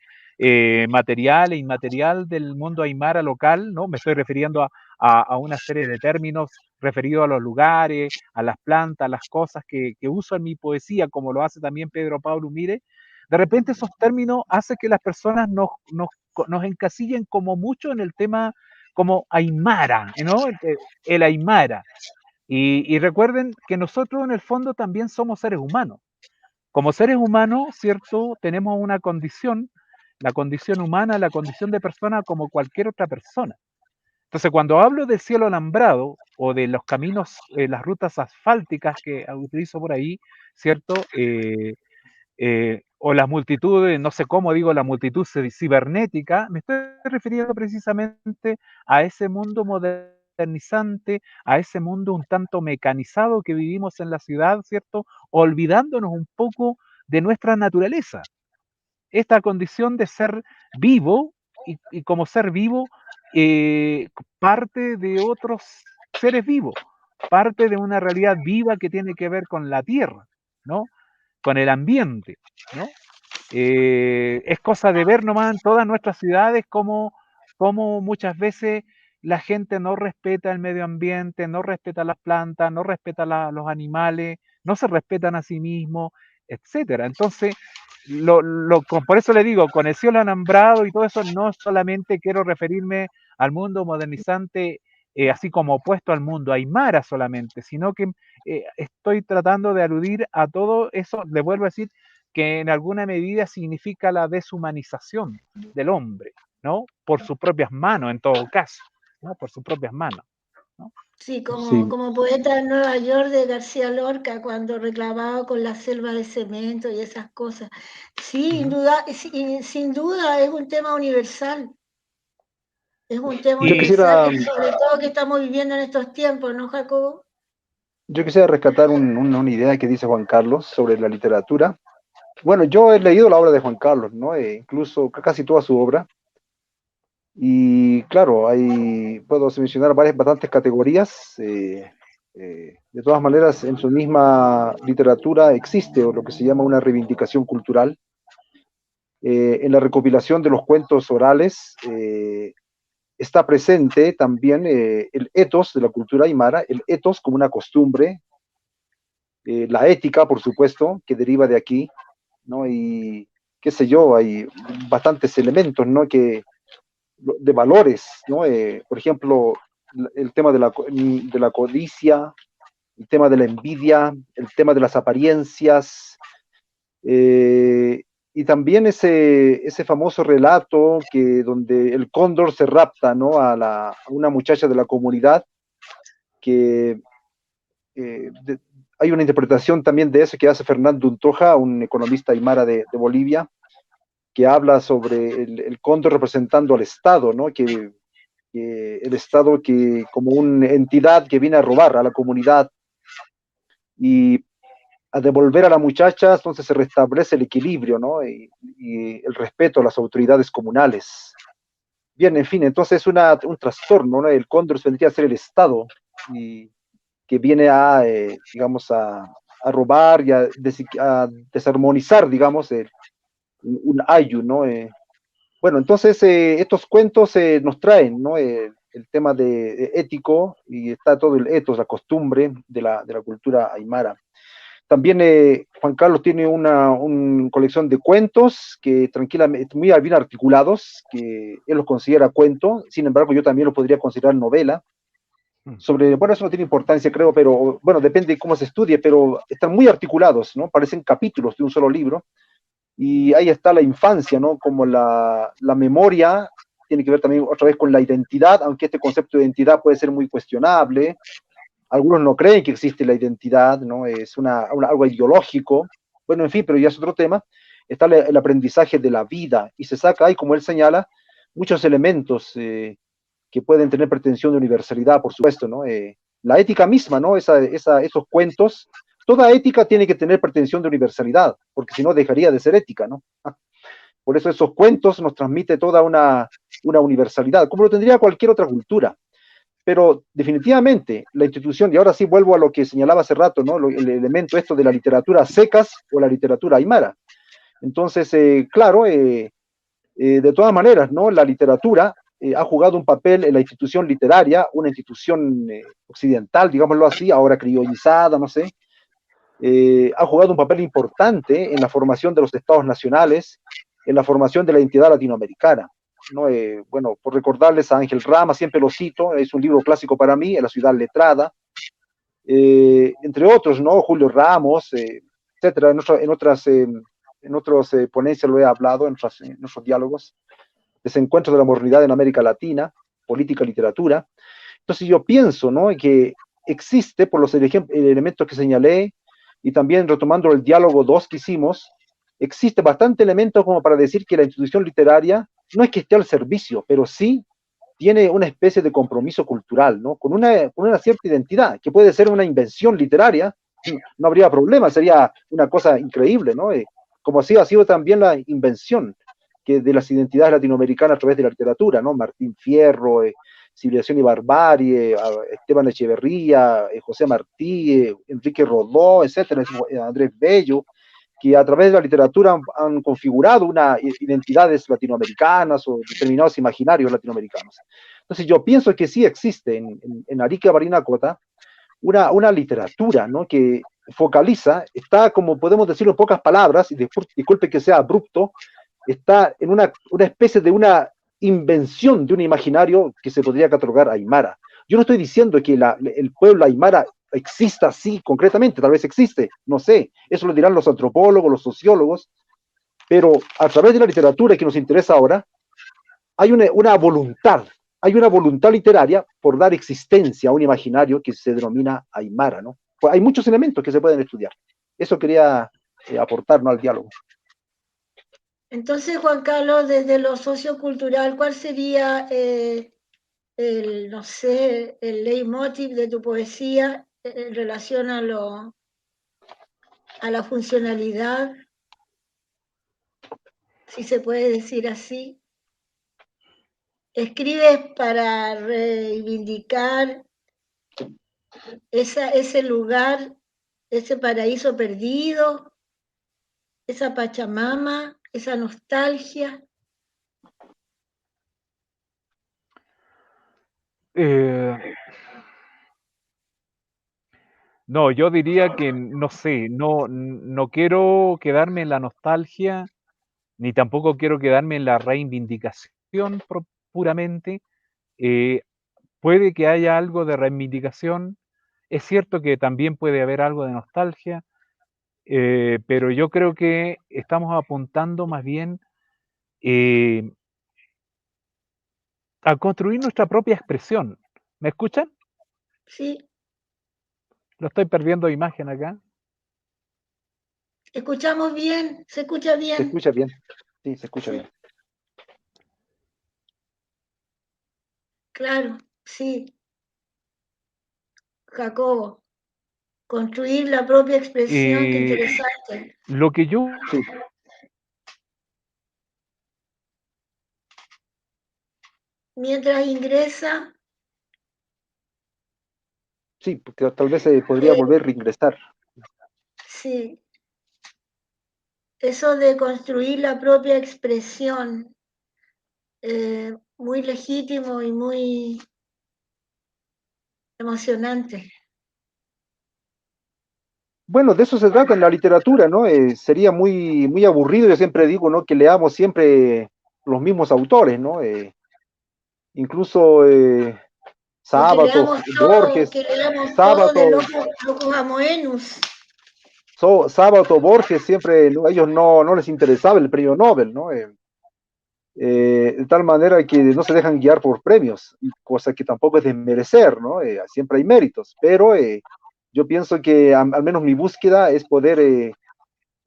material e inmaterial del mundo aymara local, ¿no? Me estoy refiriendo a una serie de términos referidos a los lugares, a las plantas, a las cosas que uso en mi poesía, como lo hace también Pedro Pablo Mire, de repente esos términos hacen que las personas nos encasillen como mucho en el tema como aymara, ¿no? El aymara. Y recuerden que nosotros en el fondo también somos seres humanos. Como seres humanos, ¿cierto? Tenemos una condición, la condición humana, la condición de persona como cualquier otra persona. Entonces, cuando hablo del cielo alambrado o de los caminos, las rutas asfálticas que utilizo por ahí, ¿cierto? O las multitudes, no sé cómo digo, la multitud cibernética, me estoy refiriendo precisamente a ese mundo modernizante, a ese mundo un tanto mecanizado que vivimos en la ciudad, ¿cierto? Olvidándonos un poco de nuestra naturaleza, esta condición de ser vivo y como ser vivo, parte de otros seres vivos, parte de una realidad viva que tiene que ver con la tierra, ¿no? Con el ambiente, ¿no? Es cosa de ver nomás en todas nuestras ciudades como muchas veces la gente no respeta el medio ambiente, no respeta las plantas, no respeta los animales, no se respetan a sí mismos, etcétera. Entonces, por eso le digo, con el cielo alambrado y todo eso, no solamente quiero referirme al mundo modernizante así como opuesto al mundo aymara solamente, sino que estoy tratando de aludir a todo eso, le vuelvo a decir, que en alguna medida significa la deshumanización del hombre, ¿no? Por sus propias manos, en todo caso, ¿no? Por sus propias manos, ¿no? Sí, Sí, como poeta en Nueva York de García Lorca, cuando reclamaba con la selva de cemento y esas cosas. Sí, sin duda es un tema universal. Es un tema yo Y universal, quisiera, sobre todo que estamos viviendo en estos tiempos, ¿no, Jacobo? yo quisiera rescatar una idea que dice Juan Carlos sobre la literatura. Bueno, yo he leído la obra de Juan Carlos, ¿no? Incluso casi toda su obra. Y claro, puedo mencionar bastantes categorías. De todas maneras, en su misma literatura existe lo que se llama una reivindicación cultural. En la recopilación de los cuentos orales está presente también el etos de la cultura aymara, el etos como una costumbre, la ética, por supuesto, que deriva de aquí, ¿no? Y qué sé yo, hay bastantes elementos, ¿no? De valores, ¿no? Por ejemplo, el tema de la codicia, el tema de la envidia, el tema de las apariencias, y también ese famoso relato donde el cóndor se rapta, ¿no? A una muchacha de la comunidad, que hay una interpretación también de eso que hace Fernando Untoja, un economista aymara de Bolivia, que habla sobre el cóndor representando al Estado, ¿no? Que el Estado como una entidad que viene a robar a la comunidad y a devolver a la muchacha, entonces se restablece el equilibrio, ¿no? Y el respeto a las autoridades comunales. Bien, en fin, entonces es un trastorno, ¿no? El cóndor vendría a ser el Estado, y que viene digamos, a robar y a desarmonizar, digamos, un ayu, ¿no? Bueno, entonces estos cuentos nos traen, ¿no? El tema ético, y está todo el etos, la costumbre de la cultura aymara. También Juan Carlos tiene una colección de cuentos que tranquilamente, muy bien articulados, que él los considera cuento. Sin embargo, yo también lo podría considerar novela. Bueno, eso no tiene importancia, creo, pero bueno, depende de cómo se estudie, pero están muy articulados, ¿no? Parecen capítulos de un solo libro. Y ahí está la infancia, ¿no? Como la memoria tiene que ver también otra vez con la identidad, aunque este concepto de identidad puede ser muy cuestionable. Algunos no creen que existe la identidad, ¿no? Es algo ideológico. Bueno, en fin, pero ya es otro tema. Está el aprendizaje de la vida, y se saca ahí, como él señala, muchos elementos que pueden tener pretensión de universalidad, por supuesto, ¿no? La ética misma, ¿no? Esos cuentos, toda ética tiene que tener pretensión de universalidad, porque si no dejaría de ser ética, ¿no? Por eso esos cuentos nos transmiten toda una universalidad, como lo tendría cualquier otra cultura. Pero definitivamente la institución, y ahora sí vuelvo a lo que señalaba hace rato, ¿no? El elemento esto de la literatura secas o la literatura aymara. Entonces, claro, de todas maneras, ¿no? La literatura ha jugado un papel en la institución literaria, una institución occidental, digámoslo así, ahora criollizada, no sé, ha jugado un papel importante en la formación de los estados nacionales, en la formación de la identidad latinoamericana. ¿No? Bueno, por recordarles a Ángel Rama, siempre lo cito, es un libro clásico para mí, En la ciudad letrada, entre otros, ¿no? Julio Ramos, etcétera, en otras ponencias lo he hablado, en otros diálogos, Desencuentros de la modernidad en América Latina, Política y Literatura. Entonces yo pienso, ¿no? Que existe, por los elementos que señalé, y también retomando el diálogo 2 que hicimos, existe bastante elemento como para decir que la institución literaria no es que esté al servicio, pero sí tiene una especie de compromiso cultural, ¿no? Con una cierta identidad, que puede ser una invención literaria, no habría problema, sería una cosa increíble, ¿no? Como así ha sido también la invención de las identidades latinoamericanas a través de la literatura, ¿no? Martín Fierro, Civilización y Barbarie, Esteban Echeverría, José Martí, Enrique Rodó, etcétera, Andrés Bello, que a través de la literatura han configurado identidades latinoamericanas o determinados imaginarios latinoamericanos. Entonces yo pienso que sí existe en Arica Parinacota una literatura, ¿no? Que focaliza, está, como podemos decirlo en pocas palabras, y disculpe que sea abrupto, está en una especie de una invención de un imaginario que se podría catalogar aymara. Yo no estoy diciendo que el pueblo aymara exista así concretamente, tal vez existe, no sé, eso lo dirán los antropólogos, los sociólogos, pero a través de la literatura que nos interesa ahora, hay una voluntad, hay una voluntad literaria por dar existencia a un imaginario que se denomina aymara, ¿no? Pues hay muchos elementos que se pueden estudiar. Eso quería aportar, ¿no?, al diálogo. Entonces, Juan Carlos, desde lo sociocultural, ¿cuál sería no sé, el leitmotiv de tu poesía en relación a la funcionalidad, si se puede decir así? ¿Escribes para reivindicar ese lugar, ese paraíso perdido, esa Pachamama, esa nostalgia? No, yo diría que no sé, no quiero quedarme en la nostalgia, ni tampoco quiero quedarme en la reivindicación puramente. Puede que haya algo de reivindicación, es cierto que también puede haber algo de nostalgia, pero yo creo que estamos apuntando más bien a construir nuestra propia expresión. ¿Me escuchan? Sí, Lo estoy perdiendo imagen acá. escuchamos bien, se escucha Se bien. escucha bien, sí, se escucha bien. Claro, sí, Jacobo. Construir la propia expresión, qué interesante. Lo que yo Sí, Mientras ingresa, sí, porque tal vez se podría volver a reingresar. sí, eso de construir la propia expresión, muy legítimo y muy emocionante. Bueno, de eso se trata en la literatura, ¿no? Sería muy, muy aburrido, yo siempre digo, ¿no?, que leamos siempre los mismos autores, ¿no? Incluso O que Sábato, leamos todo, Borges, que leamos todo de Sábato, Locus Amoenus. Sábato, Borges, siempre, ¿no?, ellos no les interesaba el premio Nobel, ¿no? De tal manera que no se dejan guiar por premios, cosa que tampoco es de merecer, ¿no? Siempre hay méritos, pero yo pienso que al menos mi búsqueda es poder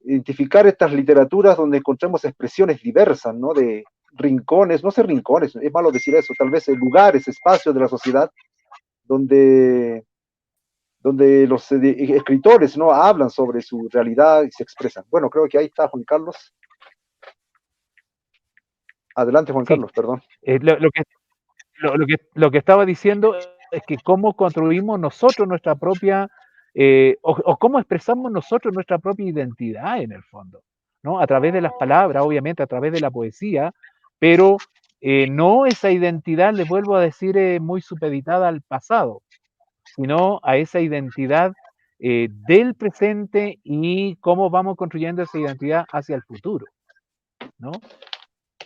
identificar estas literaturas donde encontremos expresiones diversas, ¿no? De rincones, no sé, rincones, es malo decir eso, tal vez lugares, espacios de la sociedad donde los escritores, ¿no?, hablan sobre su realidad y se expresan. Bueno, creo que ahí está Juan Carlos. Adelante, Juan sí, Carlos, perdón. lo que estaba diciendo es que cómo construimos nosotros nuestra propia, o cómo expresamos nosotros nuestra propia identidad en el fondo, ¿no? A través de las palabras, obviamente, a través de la poesía, pero no esa identidad, les vuelvo a decir, muy supeditada al pasado, sino a esa identidad del presente y cómo vamos construyendo esa identidad hacia el futuro, ¿no?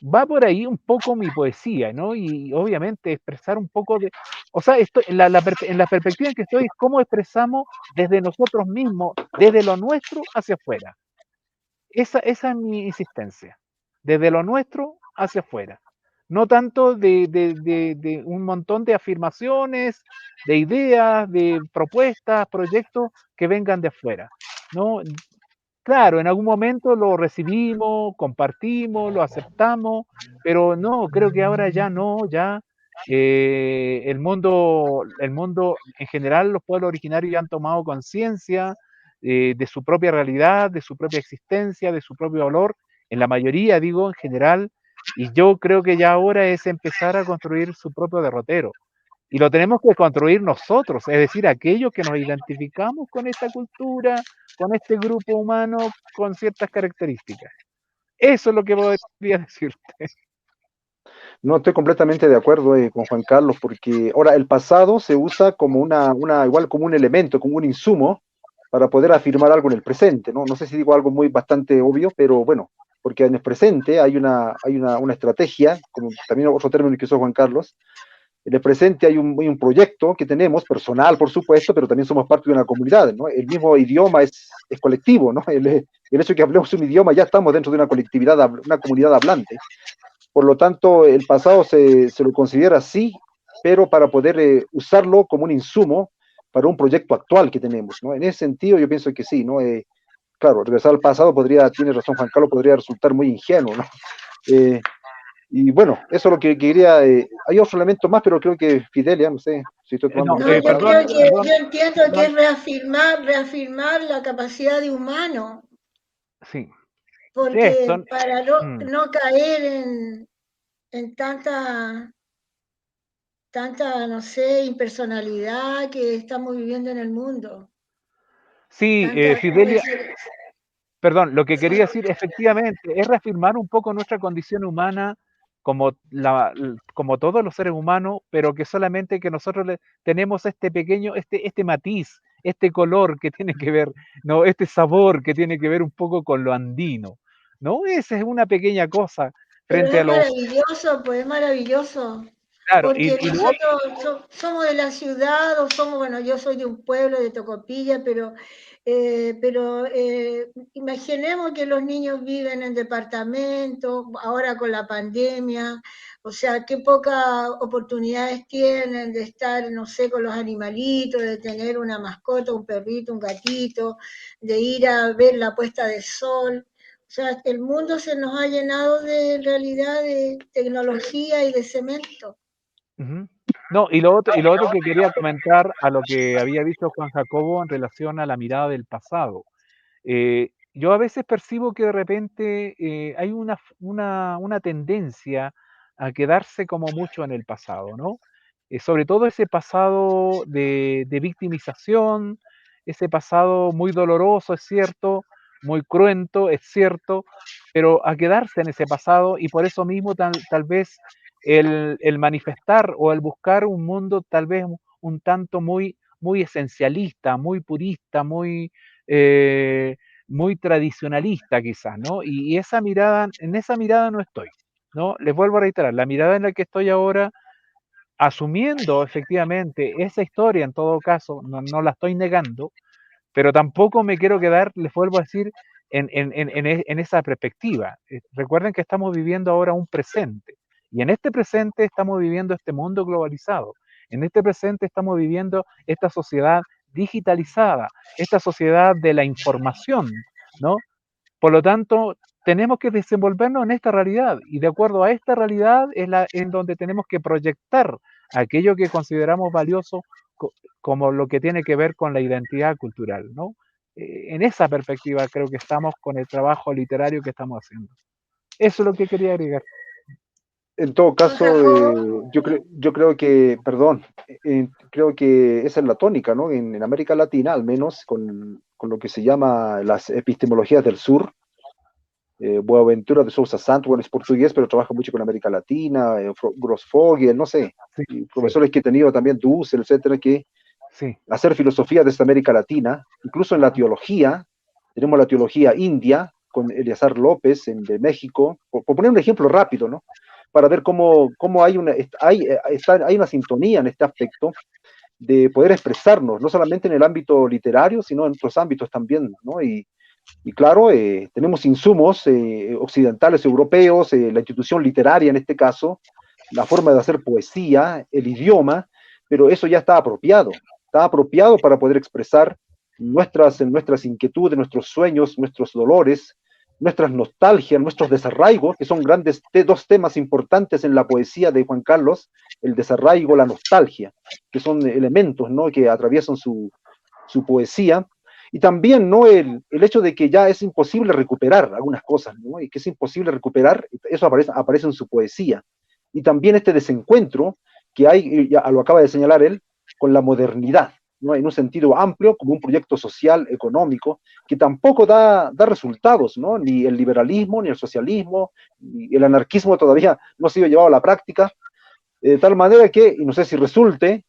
Va por ahí un poco mi poesía, ¿no? Y obviamente expresar un poco de, o sea, esto, en la perspectiva en que estoy, es cómo expresamos desde nosotros mismos, desde lo nuestro hacia afuera. Esa es mi insistencia, desde lo nuestro hacia afuera. No tanto de un montón de afirmaciones, de ideas, de propuestas, proyectos que vengan de afuera, ¿no? Claro, en algún momento lo recibimos, compartimos, lo aceptamos, pero no, creo que ahora ya no, ya el mundo en general, los pueblos originarios ya han tomado conciencia de su propia realidad, de su propia existencia, de su propio valor, en la mayoría, digo, en general, y yo creo que ya ahora es empezar a construir su propio derrotero. Y lo tenemos que construir nosotros, es decir, aquellos que nos identificamos con esta cultura, con este grupo humano, con ciertas características. Eso es lo que podría decirte. No estoy completamente de acuerdo con Juan Carlos, porque ahora el pasado se usa como igual como un elemento, como un insumo para poder afirmar algo en el presente, ¿no? No sé si digo algo muy bastante obvio, pero bueno, porque en el presente hay una estrategia, como también otro término que usó Juan Carlos, En el presente hay un proyecto que tenemos, personal, por supuesto, pero también somos parte de una comunidad, ¿no? El mismo idioma es colectivo, ¿no? El hecho de que hablemos un idioma, ya estamos dentro de una colectividad, una comunidad hablante. Por lo tanto, el pasado se lo considera así, pero para poder usarlo como un insumo para un proyecto actual que tenemos, ¿no? En ese sentido, yo pienso que sí, ¿no? Claro, regresar al pasado tiene razón Juan Carlos, podría resultar muy ingenuo, ¿no? Y bueno, eso es lo que quería. Hay otro elemento más, pero creo que Fidelia, no sé si estoy tomando No, No, yo perdón, creo que, perdón, yo entiendo que es perdón. reafirmar la capacidad de humano, Sí, porque son, para mm, no caer en tanta, no sé, impersonalidad que estamos viviendo en el mundo. sí, Tanta, ¿cómo Fidelia, decir? perdón, lo que Sí, quería decir, efectivamente, es reafirmar un poco nuestra condición humana como, como todos los seres humanos, pero que solamente que nosotros tenemos este pequeño, este matiz, este color que tiene que ver, ¿no? Este sabor que tiene que ver un poco con lo andino, ¿no? Esa es una pequeña cosa pero frente a es los, maravilloso, pues es maravilloso, claro, porque y lo otro, nosotros somos de la ciudad, o somos, bueno, yo soy de un pueblo de Tocopilla, pero imaginemos que los niños viven en departamentos, ahora con la pandemia, o sea, qué pocas oportunidades tienen de estar, no sé, con los animalitos, de tener una mascota, un perrito, un gatito, de ir a ver la puesta de sol. O sea, el mundo se nos ha llenado de realidad de tecnología y de cemento. ujú. No, y lo otro que quería comentar a lo que había dicho Juan Jacobo en relación a la mirada del pasado. Yo a veces percibo que de repente hay una tendencia a quedarse como mucho en el pasado, ¿no? Sobre todo ese pasado de victimización, ese pasado muy doloroso, es cierto, muy cruento, es cierto, pero a quedarse en ese pasado y por eso mismo tal vez el manifestar o el buscar un mundo tal vez un tanto muy esencialista, muy purista, eh, muy tradicionalista quizás, ¿no? Y esa mirada, en esa mirada no estoy, ¿no? Les vuelvo a reiterar, la mirada en la que estoy ahora, asumiendo efectivamente esa historia en todo caso, no la estoy negando, pero tampoco me quiero quedar, les vuelvo a decir, en esa perspectiva. Recuerden que estamos viviendo ahora un presente, y en este presente estamos viviendo este mundo globalizado, en este presente estamos viviendo esta sociedad digitalizada, esta sociedad de la información, ¿no? Por lo tanto, tenemos que desenvolvernos en esta realidad, y de acuerdo a esta realidad es en donde tenemos que proyectar aquello que consideramos valioso como lo que tiene que ver con la identidad cultural, ¿no? En esa perspectiva creo que estamos con el trabajo literario que estamos haciendo. Eso es lo que quería agregar. En todo Juan caso, Jacobo, yo creo que, perdón, creo que esa es la tónica, ¿no? En América Latina, al menos, con lo que se llama las epistemologías del sur. Boaventura de Sousa Santos, bueno, es portugués, pero trabaja mucho con América Latina, Grossfogel, no sé, Sí, y sí, profesores que he tenido también, Dussel, etcétera, que sí. hacer filosofía desde América Latina, incluso en la teología, tenemos la teología india, con Eleazar López de México, por poner un ejemplo rápido, ¿no? Para ver cómo hay una sintonía en este aspecto de poder expresarnos, no solamente en el ámbito literario, sino en otros ámbitos también, ¿no? Y claro, tenemos insumos occidentales, europeos, la institución literaria en este caso, la forma de hacer poesía, el idioma, pero eso ya está apropiado para poder expresar nuestras inquietudes, nuestros sueños, nuestros dolores, nuestras nostalgias, nuestros desarraigos, que son dos temas importantes en la poesía de Juan Carlos, el desarraigo, la nostalgia, que son elementos, ¿no?, que atraviesan su poesía. Y también, ¿no?, el hecho de que ya es imposible recuperar algunas cosas, ¿no?, y que es imposible recuperar, eso aparece en su poesía. Y también este desencuentro que hay, ya lo acaba de señalar él, con la modernidad, ¿no?, en un sentido amplio, como un proyecto social, económico, que tampoco da resultados, ¿no?, ni el liberalismo, ni el socialismo, ni el anarquismo todavía no ha sido llevado a la práctica, de tal manera que, y no sé si resulte,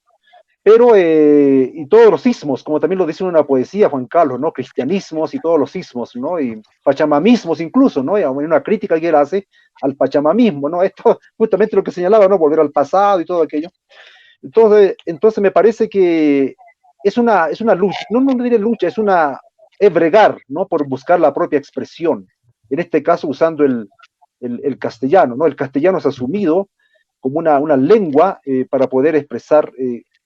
pero y todos los ismos, como también lo dice en una poesía, Juan Carlos, ¿no? Cristianismos y todos los ismos, ¿no? Y pachamamismos incluso, ¿no? Y una crítica que él hace al pachamamismo, ¿no? Esto justamente lo que señalaba, ¿no? Volver al pasado y todo aquello. Entonces me parece que es una lucha, no diré lucha, es bregar, ¿no? Por buscar la propia expresión. En este caso usando el castellano, ¿no? El castellano es asumido como una lengua para poder expresar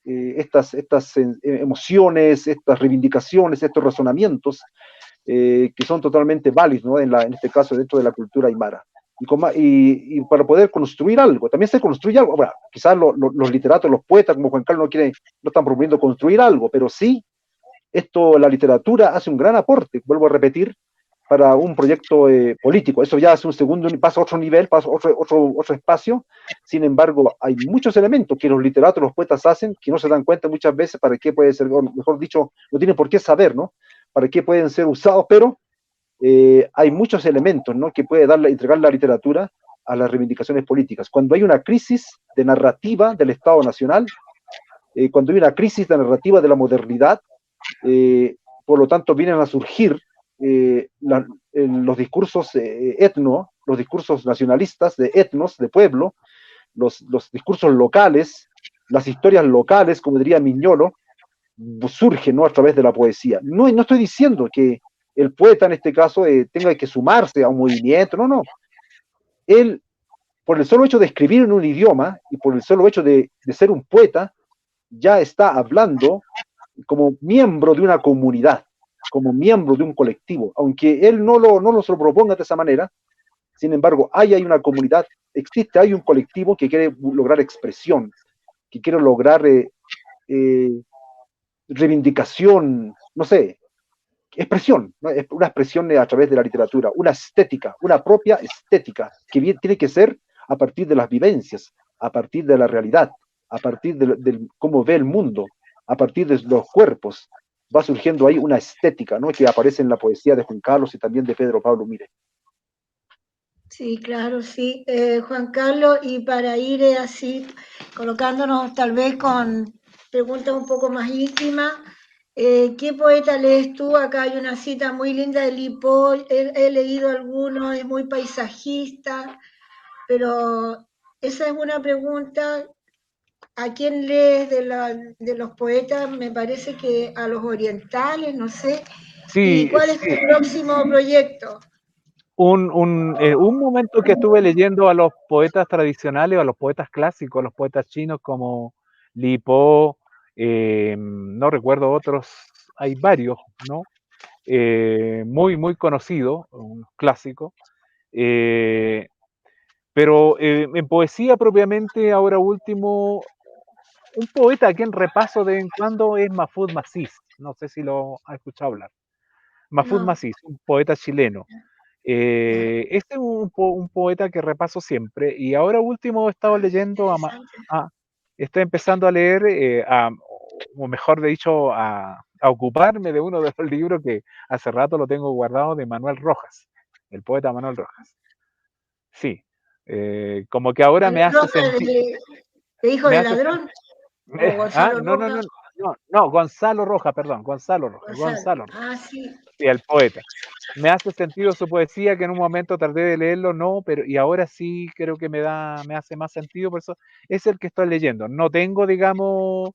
estas emociones, estas reivindicaciones, estos razonamientos que son totalmente válidos, ¿no? En este caso dentro de la cultura aymara. Y para poder construir algo, también se construye algo. Bueno, quizás los literatos, los poetas como Juan Carlos no están proponiendo construir algo, pero sí, la literatura hace un gran aporte, vuelvo a repetir, para un proyecto político. Eso ya es un segundo, pasa a otro nivel, pasa a otro espacio. Sin embargo, hay muchos elementos que los literatos, los poetas hacen que no se dan cuenta muchas veces para qué puede ser, o mejor dicho, no tienen por qué saber, ¿no? Para qué pueden ser usados, pero hay muchos elementos, ¿no? Que puede entregar la literatura a las reivindicaciones políticas. Cuando hay una crisis de narrativa del Estado Nacional, cuando hay una crisis de narrativa de la modernidad, por lo tanto vienen a surgir los discursos los discursos nacionalistas de etnos, de pueblo, los discursos locales, las historias locales, como diría Miñolo, surgen, ¿no? A través de la poesía. No estoy diciendo que el poeta en este caso tenga que sumarse a un movimiento, no. Él, por el solo hecho de escribir en un idioma y por el solo hecho de ser un poeta, ya está hablando como miembro de una comunidad, como miembro de un colectivo, aunque él no se lo proponga de esa manera. Sin embargo, hay una comunidad, hay un colectivo que quiere lograr expresión, que quiere lograr reivindicación, no sé, expresión, ¿no? Una expresión a través de la literatura, una estética, una propia estética, que bien, tiene que ser a partir de las vivencias, a partir de la realidad, a partir de cómo ve el mundo, a partir de los cuerpos. Va surgiendo ahí una estética, ¿no? Que aparece en la poesía de Juan Carlos y también de Pedro Pablo Mire. Sí, claro, sí. Juan Carlos, y para ir así, colocándonos tal vez con preguntas un poco más íntimas, ¿qué poeta lees tú? Acá hay una cita muy linda de Lipo, he leído algunos, es muy paisajista, pero esa es una pregunta. ¿A quién lees de los poetas? Me parece que a los orientales, no sé. ¿Y Sí, cuál es tu próximo proyecto? Un momento que estuve leyendo a los poetas tradicionales, a los poetas clásicos, a los poetas chinos como Li Po, no recuerdo otros, hay varios, ¿no? Muy conocidos, un clásico. Pero en poesía propiamente, ahora último, un poeta a quien repaso de vez en cuando es Mahfoud Masís. No sé si lo ha escuchado hablar. Mahfoud No. Masís, un poeta chileno. Este es un poeta que repaso siempre y ahora último he estado leyendo, estoy empezando a leer, o mejor dicho, a ocuparme de uno de los libros que hace rato lo tengo guardado de Manuel Rojas, el poeta Manuel Rojas. Sí, como que ahora me hace sentir... ¿De Hijo Me del hace, Ladrón? ¿O Gonzalo no, Rojas? Gonzalo Rojas, perdón, Gonzalo Rojas, Gonzalo. Gonzalo Rojas. Ah, sí. Sí, el poeta. Me hace sentido su poesía, que en un momento tardé de leerlo, no, pero y ahora sí creo que me hace más sentido, por eso es el que estoy leyendo. No tengo, digamos,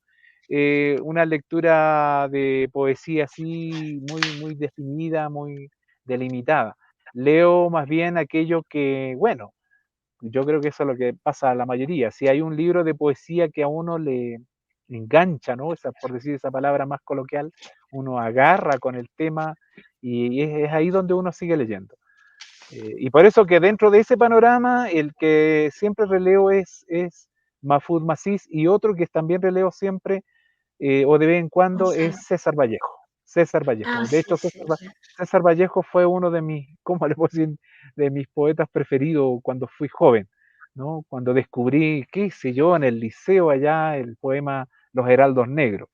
una lectura de poesía así muy definida, muy delimitada. Leo más bien aquello que, bueno, yo creo que eso es lo que pasa a la mayoría. Si hay un libro de poesía que a uno le engancha, ¿no? Por decir esa palabra más coloquial, uno agarra con el tema y es ahí donde uno sigue leyendo. Y por eso que dentro de ese panorama, el que siempre releo es Mahfoud Masís, y otro que también releo siempre, o de vez en cuando, es César Vallejo. César Vallejo. Ah, De sí, hecho, sí. César Vallejo fue uno de mis, ¿cómo le puedo decir? De mis poetas preferidos cuando fui joven, ¿no? Cuando descubrí, qué sé yo, en el liceo allá, el poema Los Heraldos Negros,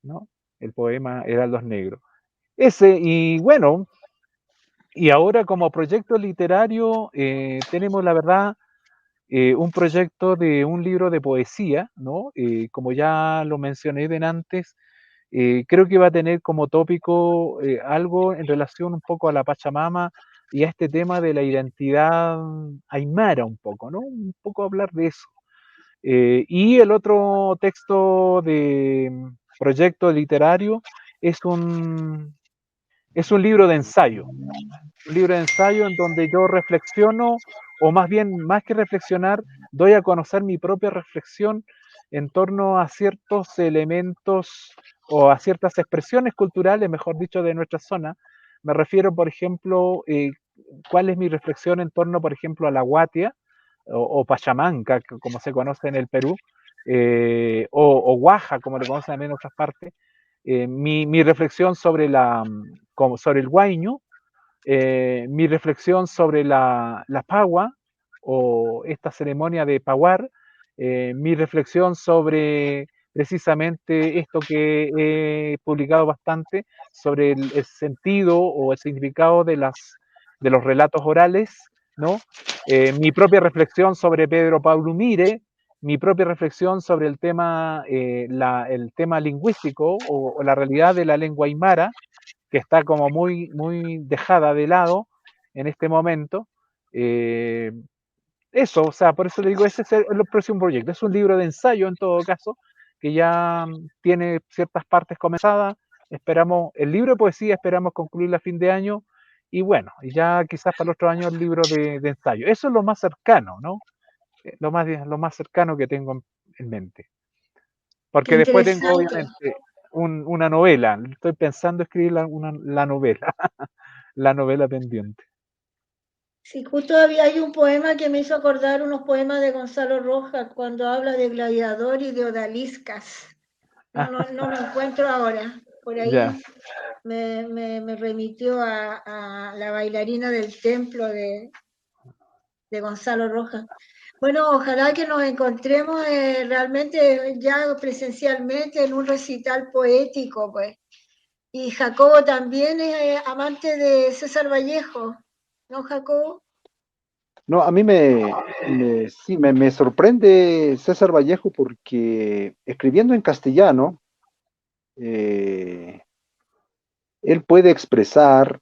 ¿no? El poema Heraldos Negros. Ese, y bueno, y ahora como proyecto literario tenemos, la verdad, un proyecto de un libro de poesía, ¿no? Como ya lo mencioné antes, creo que va a tener como tópico algo en relación un poco a la Pachamama y a este tema de la identidad aymara un poco, ¿no? Un poco hablar de eso. Y el otro texto de proyecto literario es es un libro de ensayo, un libro de ensayo en donde yo reflexiono, o más bien, más que reflexionar, doy a conocer mi propia reflexión en torno a ciertos elementos o a ciertas expresiones culturales, mejor dicho, de nuestra zona. Me refiero, por ejemplo, cuál es mi reflexión en torno, por ejemplo, a la Guatia o Pachamanca, como se conoce en el Perú, o Guaja, como le conocen también en otras partes. Mi reflexión sobre, sobre el Huayño, mi reflexión sobre la Pagua o esta ceremonia de Paguar, mi reflexión sobre precisamente esto que he publicado bastante, sobre el sentido o el significado de los relatos orales, ¿no? Mi propia reflexión sobre Pedro Pablo Mire, mi propia reflexión sobre el tema lingüístico o la realidad de la lengua aymara, que está como muy dejada de lado en este momento. Eh, Eso, o sea, por eso le digo, ese es el próximo proyecto. Es un libro de ensayo en todo caso, que ya tiene ciertas partes comenzadas. Esperamos, el libro de poesía esperamos concluirlo a fin de año, y bueno, y ya quizás para el otro año el libro de ensayo. Eso es lo más cercano, ¿no? Lo más cercano que tengo en mente. Qué Porque después tengo, interesante. obviamente, una novela. Estoy pensando escribir la novela, la novela pendiente. Sí, justo hay un poema que me hizo acordar unos poemas de Gonzalo Rojas cuando habla de gladiador y de odaliscas. No lo encuentro ahora. Por ahí Ya. me remitió a la bailarina del templo de Gonzalo Rojas. Bueno, ojalá que nos encontremos realmente ya presencialmente en un recital poético, pues. Y Jacobo también es amante de César Vallejo, ¿no, Jacobo? No, a mí sí, me sorprende César Vallejo porque escribiendo en castellano, él puede expresar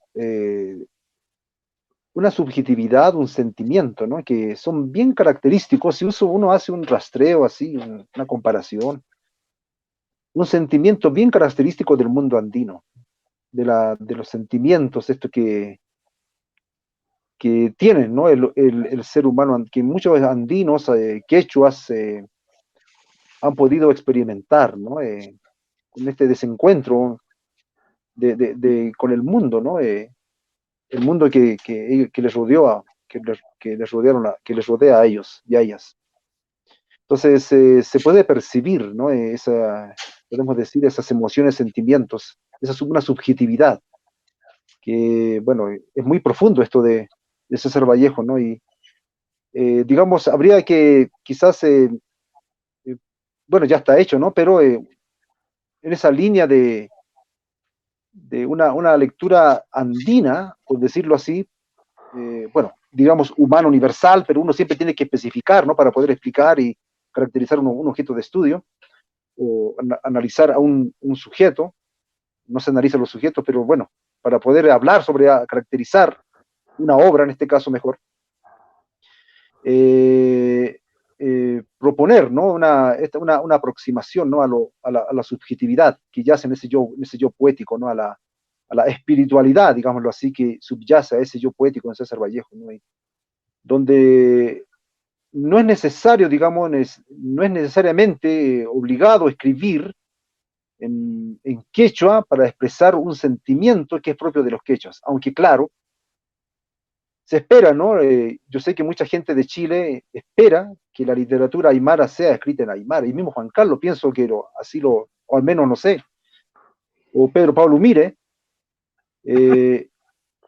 una subjetividad, un sentimiento, ¿no? Que son bien característicos. Si uno hace un rastreo así, una comparación, un sentimiento bien característico del mundo andino, de los sentimientos, esto que tienen, ¿no? El ser humano, que muchos andinos, quechuas, han podido experimentar, ¿no? Con este desencuentro con el mundo, ¿no? El mundo que les rodeó que les rodea a ellos y a ellas. Entonces se puede percibir, ¿no? Podemos decir, esas emociones, sentimientos, una subjetividad que, bueno, es muy profundo esto de César Vallejo, ¿no? Y digamos, habría que quizás, bueno, ya está hecho, ¿no? Pero en esa línea de una lectura andina, por decirlo así, bueno, digamos humano universal, pero uno siempre tiene que especificar, ¿no? Para poder explicar y caracterizar un objeto de estudio o analizar a un sujeto. No se analizan los sujetos, pero bueno, para poder hablar sobre, caracterizar una obra, en este caso mejor, proponer, ¿no? Una aproximación, ¿no? A la subjetividad que yace en ese yo poético, ¿no? A la espiritualidad, digámoslo así, que subyace a ese yo poético en César Vallejo, ¿no? Donde no es necesario, digamos, no es necesariamente obligado a escribir en quechua para expresar un sentimiento que es propio de los quechuas, aunque claro, se espera, ¿no? Yo sé que mucha gente de Chile espera que la literatura aymara sea escrita en aymara, y mismo Juan Carlos pienso que o al menos no sé, o Pedro Pablo Mire,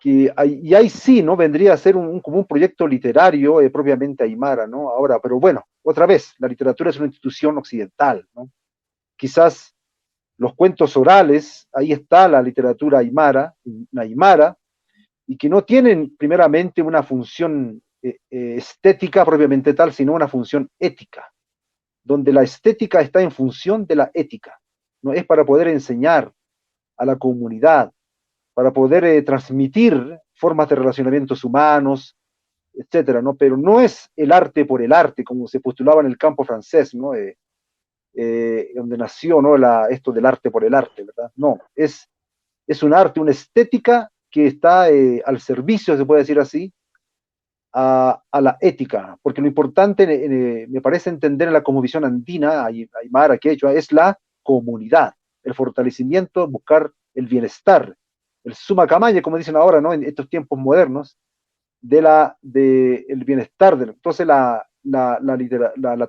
y ahí sí, ¿no? Vendría a ser como un proyecto literario propiamente aymara, ¿no? Ahora, pero bueno, otra vez, la literatura es una institución occidental, ¿no? Quizás los cuentos orales, ahí está la literatura aymara, y que no tienen primeramente una función estética propiamente tal, sino una función ética, donde la estética está en función de la ética, no es para poder enseñar a la comunidad, para poder transmitir formas de relacionamientos humanos, etcétera, ¿no? Pero no es el arte por el arte, como se postulaba en el campo francés, ¿no? Donde nació, ¿no? Esto del arte por el arte, ¿verdad? No, es un arte, una estética que está al servicio, se puede decir así, a la ética, porque lo importante, me parece entender en la cosmovisión andina, aymara, quechua, es la comunidad, el fortalecimiento, buscar el bienestar, el suma camaye, como dicen ahora, ¿no? En estos tiempos modernos, el bienestar. Entonces la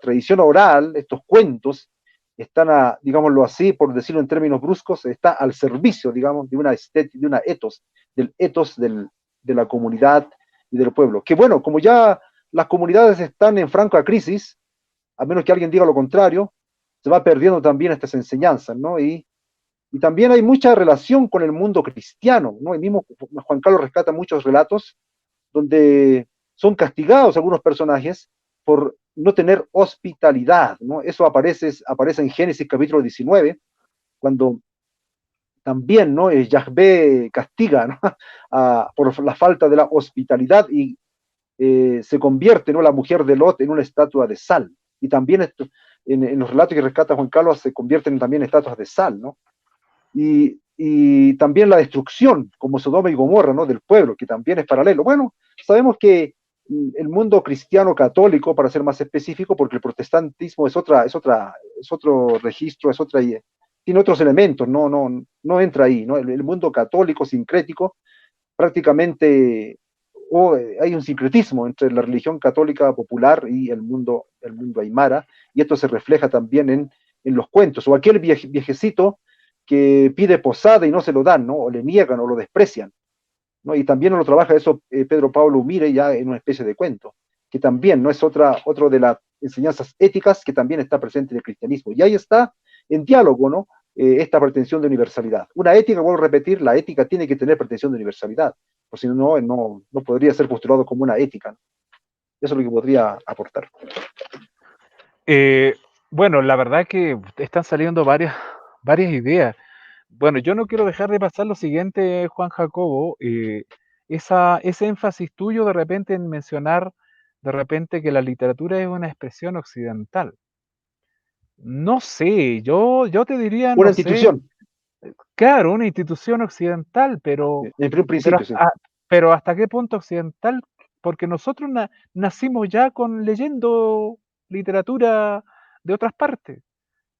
tradición oral, estos cuentos, están, digámoslo así, por decirlo en términos bruscos, está al servicio, digamos, de una estética, de una etos, del etos de la comunidad y del pueblo. Que bueno, como ya las comunidades están en franca crisis, a menos que alguien diga lo contrario, se va perdiendo también estas enseñanzas, ¿no? Y también hay mucha relación con el mundo cristiano, ¿no? El mismo Juan Carlos rescata muchos relatos donde son castigados algunos personajes por no tener hospitalidad, ¿no? Eso aparece en Génesis capítulo 19, cuando también, ¿no? Yahvé castiga, ¿no? Por la falta de la hospitalidad y se convierte, ¿no? La mujer de Lot en una estatua de sal. Y también en los relatos que rescata Juan Carlos se convierten también en estatuas de sal, ¿no? Y también la destrucción, como Sodoma y Gomorra, ¿no? Del pueblo, que también es paralelo. Bueno, sabemos que el mundo cristiano católico, para ser más específico, porque el protestantismo es otro registro, tiene otros elementos, no entra ahí, ¿no? El mundo católico sincrético prácticamente hay un sincretismo entre la religión católica popular y el mundo aymara, y esto se refleja también en los cuentos, o aquel viejecito que pide posada y no se lo dan, ¿no? O le niegan o lo desprecian, ¿no? Y también lo trabaja eso Pedro Pablo Umire ya en una especie de cuento, que también no es otro de las enseñanzas éticas que también está presente en el cristianismo. Y ahí está en diálogo, ¿no? Esta pretensión de universalidad. Una ética, vuelvo a repetir, la ética tiene que tener pretensión de universalidad, por si no podría ser postulado como una ética, ¿no? Eso es lo que podría aportar. Bueno, la verdad que están saliendo varias ideas. Bueno, yo no quiero dejar de pasar lo siguiente, Juan Jacobo, ese énfasis tuyo de repente en mencionar de repente que la literatura es una expresión occidental. No sé, yo te diría, Una no sé, institución, claro, una institución occidental, pero, en un pero, principio, sí. pero ¿hasta qué punto occidental? Porque nosotros nacimos ya leyendo literatura de otras partes.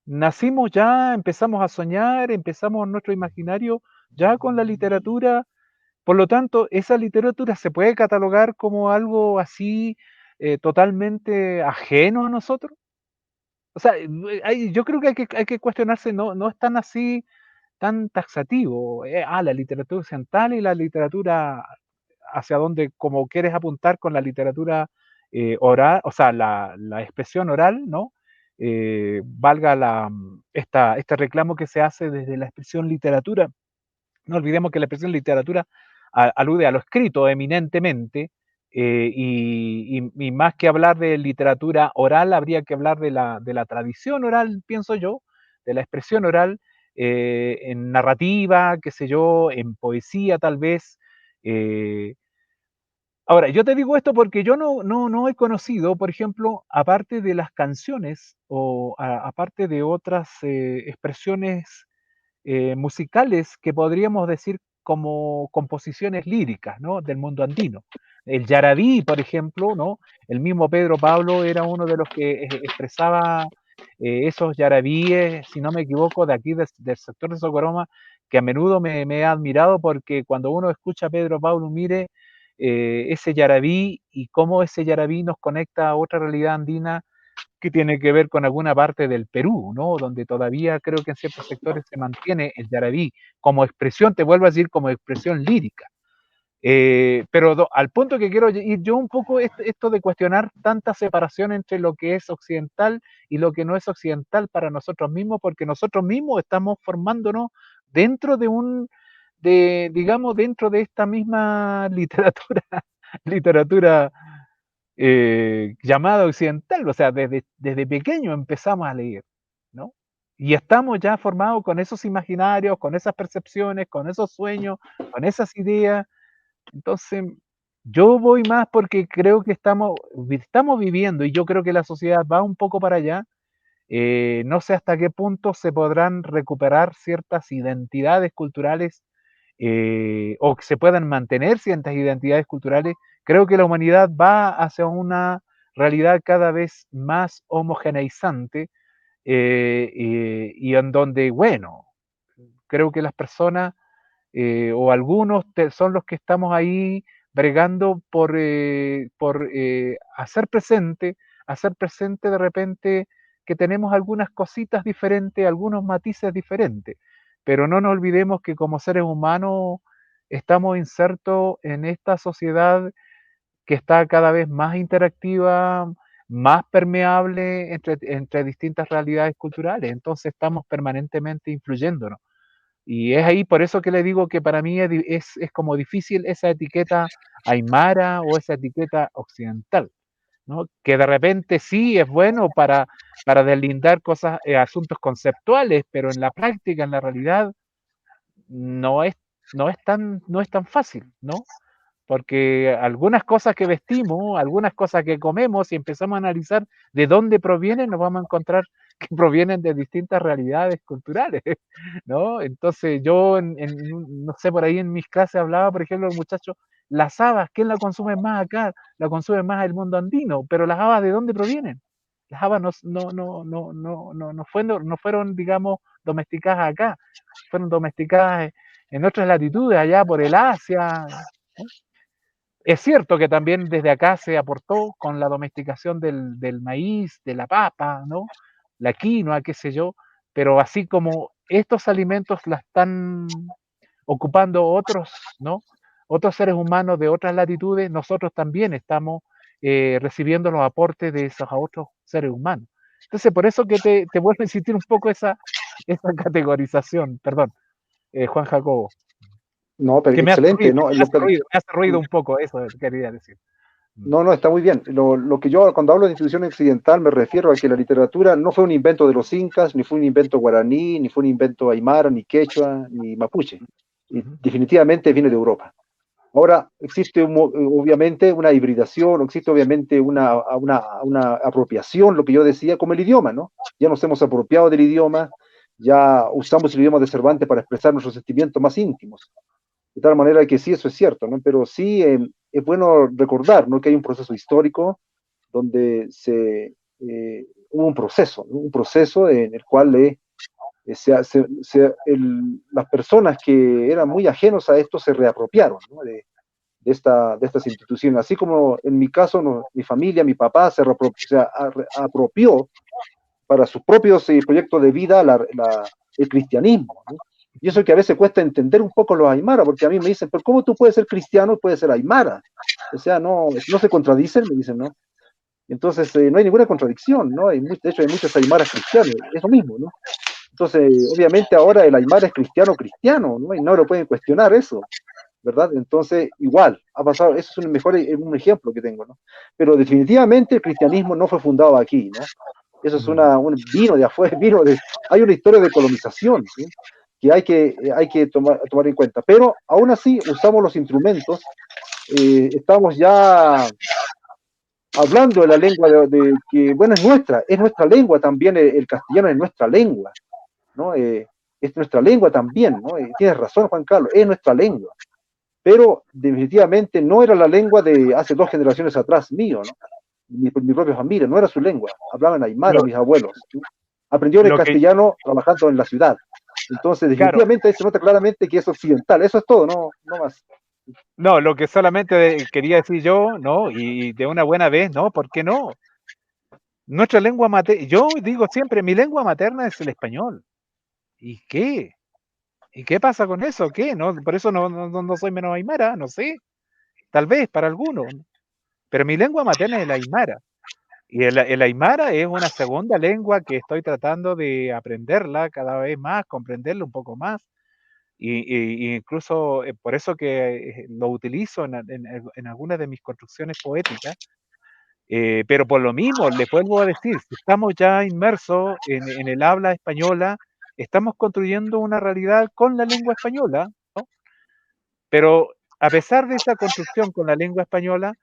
Nacimos ya, empezamos a soñar, empezamos nuestro imaginario ya con la literatura. Por lo tanto, esa literatura se puede catalogar como algo así totalmente ajeno a nosotros. O sea, yo creo que hay que cuestionarse, no es tan así, tan taxativo. La literatura occidental y la literatura hacia donde, como quieres apuntar con la literatura oral, o sea, la expresión oral, ¿no? Valga este reclamo que se hace desde la expresión literatura. No olvidemos que la expresión literatura alude a lo escrito eminentemente, y más que hablar de literatura oral, habría que hablar de la tradición oral, pienso yo, de la expresión oral, en narrativa, qué sé yo, en poesía tal vez. eh, Ahora, yo te digo esto porque yo no he conocido, por ejemplo, aparte de las canciones o aparte de otras expresiones musicales que podríamos decir como composiciones líricas, ¿no? Del mundo andino. El yarabí, por ejemplo, ¿no? El mismo Pedro Pablo era uno de los que expresaba esos yarabíes, si no me equivoco, de aquí del sector de Socoroma, que a menudo me he admirado porque cuando uno escucha a Pedro Pablo, mire ese yarabí y cómo ese yarabí nos conecta a otra realidad andina que tiene que ver con alguna parte del Perú, ¿no? Donde todavía creo que en ciertos sectores se mantiene el yarabí como expresión, te vuelvo a decir, como expresión lírica. Pero al punto que quiero ir yo un poco esto de cuestionar tanta separación entre lo que es occidental y lo que no es occidental para nosotros mismos, porque nosotros mismos estamos formándonos dentro digamos, dentro de esta misma literatura llamada occidental, o sea, desde pequeño empezamos a leer, ¿no? Y estamos ya formados con esos imaginarios, con esas percepciones, con esos sueños, con esas ideas. Entonces, yo voy más porque creo que estamos viviendo, y yo creo que la sociedad va un poco para allá. No sé hasta qué punto se podrán recuperar ciertas identidades culturales, o que se puedan mantener ciertas identidades culturales. Creo que la humanidad va hacia una realidad cada vez más homogeneizante, y en donde, bueno, creo que las personas, o algunos son los que estamos ahí bregando por hacer presente de repente que tenemos algunas cositas diferentes, algunos matices diferentes, pero no nos olvidemos que como seres humanos estamos insertos en esta sociedad que está cada vez más interactiva, más permeable entre distintas realidades culturales, entonces estamos permanentemente influyéndonos. Y es ahí por eso que le digo que para mí es como difícil esa etiqueta aymara o esa etiqueta occidental, ¿no? Que de repente sí es bueno para deslindar cosas, asuntos conceptuales, pero en la práctica, en la realidad, no es, no es tan fácil, ¿no? Porque algunas cosas que vestimos, algunas cosas que comemos, si empezamos a analizar de dónde provienen, nos vamos a encontrar que provienen de distintas realidades culturales, ¿no? Entonces yo, no sé, por ahí en mis clases hablaba, por ejemplo, los muchachos, las habas, ¿quién la consume más acá? La consume más el mundo andino, pero las habas, ¿de dónde provienen? Las habas no fueron, digamos, domesticadas acá, fueron domesticadas en otras latitudes, allá por el Asia, ¿no? Es cierto que también desde acá se aportó con la domesticación del maíz, de la papa, ¿no? La quinoa, qué sé yo, pero así como estos alimentos la están ocupando otros, ¿no? Otros seres humanos de otras latitudes, nosotros también estamos recibiendo los aportes de esos otros seres humanos. Entonces, por eso que te vuelvo a insistir un poco esa categorización, perdón, Juan Jacobo, No, pero que me hace excelente, ruido, ¿no? me hace ruido un poco eso, quería decir. No, no, está muy bien. Lo que yo cuando hablo de institución occidental me refiero a que la literatura no fue un invento de los incas, ni fue un invento guaraní, ni fue un invento aymara, ni quechua, ni mapuche. Y definitivamente viene de Europa. Ahora existe obviamente una hibridación, existe obviamente una apropiación, lo que yo decía, como el idioma, ¿no? Ya nos hemos apropiado del idioma, ya usamos el idioma de Cervantes para expresar nuestros sentimientos más íntimos. De tal manera que sí, eso es cierto, ¿no? Pero sí es bueno recordar, ¿no? Que hay un proceso histórico donde hubo un proceso, ¿no? Un proceso en el cual las personas que eran muy ajenos a esto se reapropiaron, ¿no? De estas instituciones. Así como en mi caso, no, mi familia, mi papá se apropió para sus propios proyectos de vida el cristianismo, ¿no? Y eso que a veces cuesta entender un poco los aymara, porque a mí me dicen, pero ¿cómo tú puedes ser cristiano y puedes ser aymara? O sea, no se contradicen, me dicen, ¿no? Entonces, no hay ninguna contradicción, ¿no? De hecho, hay muchos aymaras cristianos, es lo mismo, ¿no? Entonces, obviamente ahora el aymara es cristiano, ¿no? Y no lo pueden cuestionar eso, ¿verdad? Entonces, igual, ha pasado, eso es un ejemplo que tengo, ¿no? Pero definitivamente el cristianismo no fue fundado aquí, ¿no? Eso es vino de afuera, hay una historia de colonización, ¿sí? Que hay que tomar en cuenta. Pero aún así usamos los instrumentos, estamos ya hablando de la lengua que, bueno, es nuestra lengua también, el castellano es nuestra lengua, ¿no? Es nuestra lengua también, ¿no? Tienes razón, Juan Carlos, es nuestra lengua. Pero definitivamente no era la lengua de hace 2 generaciones atrás mío, ¿no? Mi propia familia, no era su lengua, hablaban aymara mis abuelos, ¿sí? Aprendieron el castellano trabajando en la ciudad. Entonces, definitivamente claro, ahí se nota claramente que es occidental, eso es todo, no más. No, lo que solamente quería decir yo, ¿no? Y de una buena vez, ¿no? ¿Por qué no? Nuestra lengua materna, yo digo siempre, mi lengua materna es el español. ¿Y qué? ¿Y qué pasa con eso? ¿Qué? ¿No? Por eso no soy menos aymara, no sé. Tal vez para algunos. Pero mi lengua materna es el aymara. Y el aymara es una segunda lengua que estoy tratando de aprenderla cada vez más, comprenderla un poco más. Y incluso por eso que lo utilizo en algunas de mis construcciones poéticas, Pero por lo mismo, les vuelvo a decir, si estamos ya inmersos en el habla española, estamos construyendo una realidad con la lengua española, ¿no? Pero a pesar de esa construcción con la lengua española,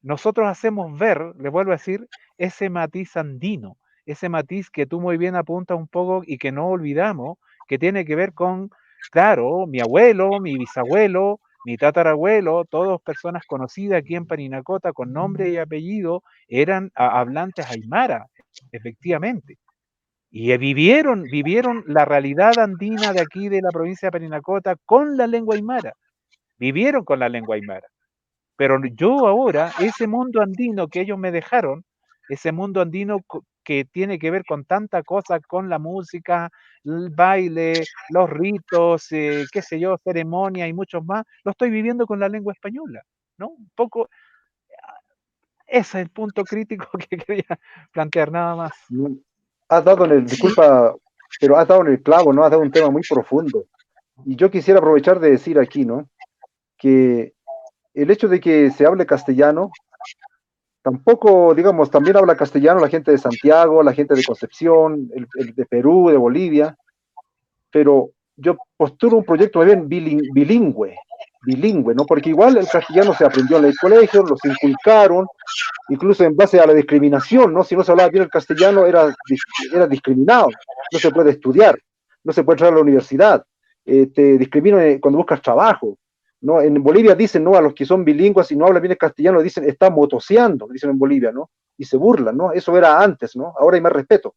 nosotros hacemos ver, les vuelvo a decir, ese matiz andino, ese matiz que tú muy bien apuntas un poco y que no olvidamos, que tiene que ver con, claro, mi abuelo, mi bisabuelo, mi tatarabuelo, todas personas conocidas aquí en Parinacota con nombre y apellido, eran hablantes aymara, efectivamente. Y vivieron la realidad andina de aquí de la provincia de Parinacota con la lengua aymara, vivieron con la lengua aymara. Pero yo ahora, ese mundo andino que ellos me dejaron, ese mundo andino que tiene que ver con tanta cosa, con la música, el baile, los ritos, qué sé yo, ceremonias y muchos más, lo estoy viviendo con la lengua española, ¿no? Un poco, ese es el punto crítico que quería plantear, nada más. Has dado en el, disculpa, pero has dado en el clavo, ¿no? Has dado un tema muy profundo. Y yo quisiera aprovechar de decir aquí, ¿no? Que el hecho de que se hable castellano, tampoco, digamos, también habla castellano la gente de Santiago, la gente de Concepción, el de Perú, de Bolivia, pero yo postulo un proyecto más bien bilingüe, ¿no? Porque igual el castellano se aprendió en el colegio, los inculcaron, incluso en base a la discriminación, ¿no? Si no se hablaba bien el castellano, era discriminado, no se puede estudiar, no se puede entrar a la universidad, te discriminan cuando buscas trabajo, ¿no? En Bolivia dicen, ¿no? A los que son bilingües y no hablan bien el castellano, dicen, están motoseando, dicen en Bolivia, ¿no? Y se burlan, ¿no? Eso era antes, ¿no? Ahora hay más respeto.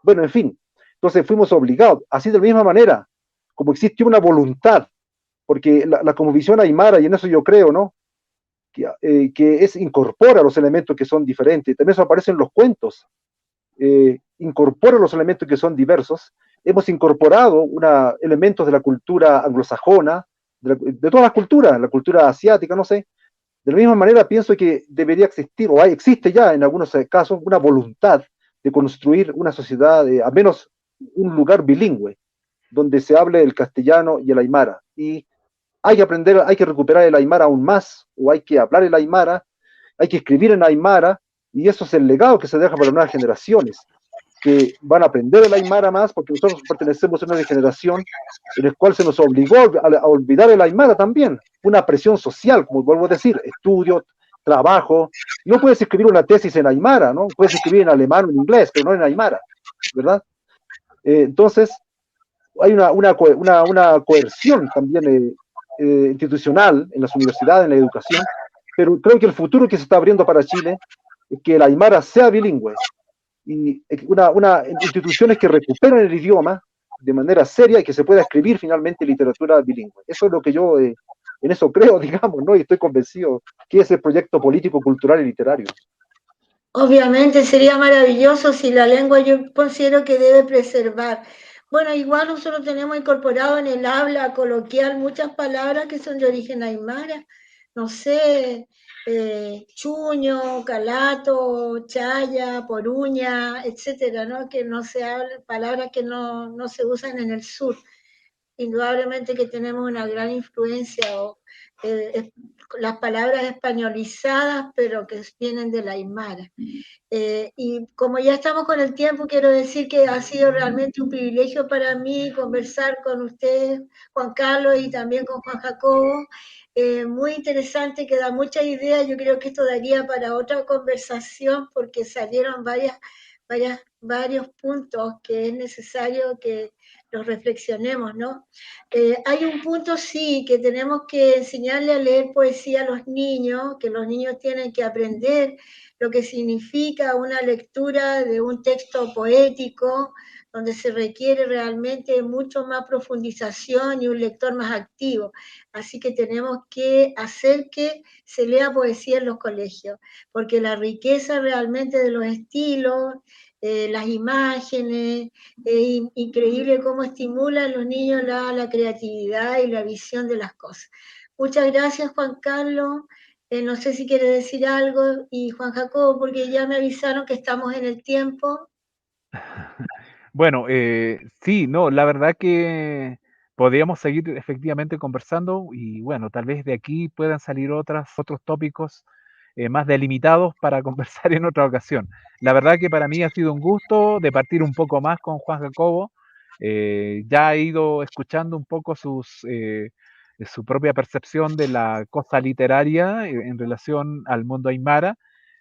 Bueno, en fin, entonces fuimos obligados, así de la misma manera, como existió una voluntad, porque la conmovisión aymara, y en eso yo creo, ¿no? Que incorpora los elementos que son diferentes. También eso aparece en los cuentos. Incorpora los elementos que son diversos. Hemos incorporado elementos de la cultura anglosajona, de todas las culturas, la cultura asiática, no sé. De la misma manera pienso que debería existir, o existe ya en algunos casos, una voluntad de construir una sociedad, al menos un lugar bilingüe, donde se hable el castellano y el aymara. Y hay que aprender, hay que recuperar el aymara aún más, o hay que hablar el aymara, hay que escribir en aymara, y eso es el legado que se deja para las nuevas generaciones, que van a aprender el aymara más, porque nosotros pertenecemos a una generación en la cual se nos obligó a olvidar el aymara también, una presión social, como vuelvo a decir, estudio, trabajo. No puedes escribir una tesis en aymara, ¿no? Puedes escribir en alemán o en inglés, pero no en aymara, ¿verdad? Entonces, hay una coerción también institucional en las universidades, en la educación, pero creo que el futuro que se está abriendo para Chile es que el aymara sea bilingüe y instituciones que recuperen el idioma de manera seria y que se pueda escribir finalmente literatura bilingüe. Eso es lo que yo en eso creo, digamos, ¿no? Y estoy convencido que es el proyecto político, cultural y literario. Obviamente sería maravilloso si la lengua yo considero que debe preservar. Bueno, igual nosotros tenemos incorporado en el habla coloquial muchas palabras que son de origen aymara. No sé, chuño, calato, chaya, poruña, etcétera, ¿no? Que no se hablan, palabras que no se usan en el sur. Indudablemente que tenemos una gran influencia, las palabras españolizadas, pero que vienen de la aymara. Y como ya estamos con el tiempo, quiero decir que ha sido realmente un privilegio para mí conversar con usted, Juan Carlos, y también con Juan Jacobo. Muy interesante, que da muchas ideas. Yo creo que esto daría para otra conversación porque salieron varios puntos que es necesario que los reflexionemos, ¿no? Hay un punto, sí, que tenemos que enseñarle a leer poesía a los niños, que los niños tienen que aprender lo que significa una lectura de un texto poético, donde se requiere realmente mucho más profundización y un lector más activo. Así que tenemos que hacer que se lea poesía en los colegios, porque la riqueza realmente de los estilos, las imágenes, es increíble cómo estimulan los niños la creatividad y la visión de las cosas. Muchas gracias, Juan Carlos. No sé si quiere decir algo, y Juan Jacobo, porque ya me avisaron que estamos en el tiempo. Bueno, sí, no, la verdad que podríamos seguir efectivamente conversando y bueno, tal vez de aquí puedan salir otros tópicos más delimitados para conversar en otra ocasión. La verdad que para mí ha sido un gusto de partir un poco más con Juan Jacobo. Ya he ido escuchando un poco su propia percepción de la cosa literaria en relación al mundo aymara.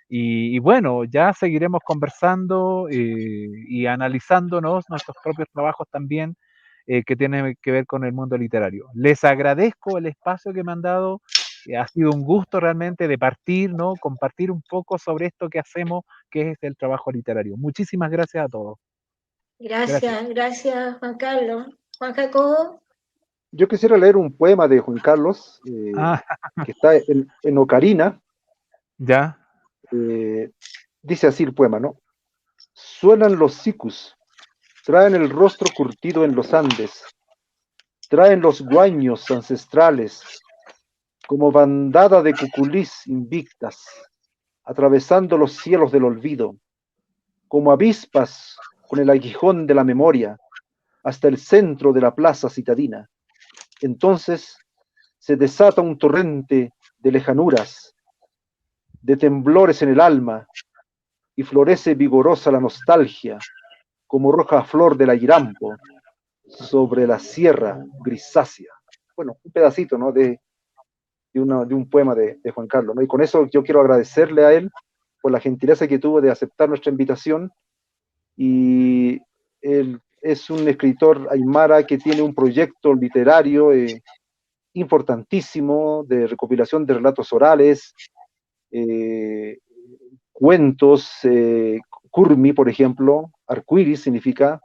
Y bueno, ya seguiremos conversando y analizándonos nuestros propios trabajos también que tienen que ver con el mundo literario. Les agradezco el espacio que me han dado. Ha sido un gusto realmente de partir, ¿no? Compartir un poco sobre esto que hacemos, que es el trabajo literario. Muchísimas gracias a todos. Gracias. Gracias, Juan Carlos. Juan Jacobo. Yo quisiera leer un poema de Juan Carlos, que está en Ocarina. Ya. Dice así el poema, ¿no? Suenan los sicus, traen el rostro curtido en los Andes, traen los guaños ancestrales, como bandada de cuculís invictas, atravesando los cielos del olvido, como avispas con el aguijón de la memoria, hasta el centro de la plaza citadina. Entonces se desata un torrente de lejanuras, de temblores en el alma, y florece vigorosa la nostalgia, como roja flor del airampo, sobre la sierra grisácea. Bueno, un pedacito, ¿no? de un poema de Juan Carlos, ¿no? Y con eso yo quiero agradecerle a él por la gentileza que tuvo de aceptar nuestra invitación. Y él es un escritor aymara que tiene un proyecto literario importantísimo de recopilación de relatos orales, cuentos, Kurmi, por ejemplo, arcoíris significa,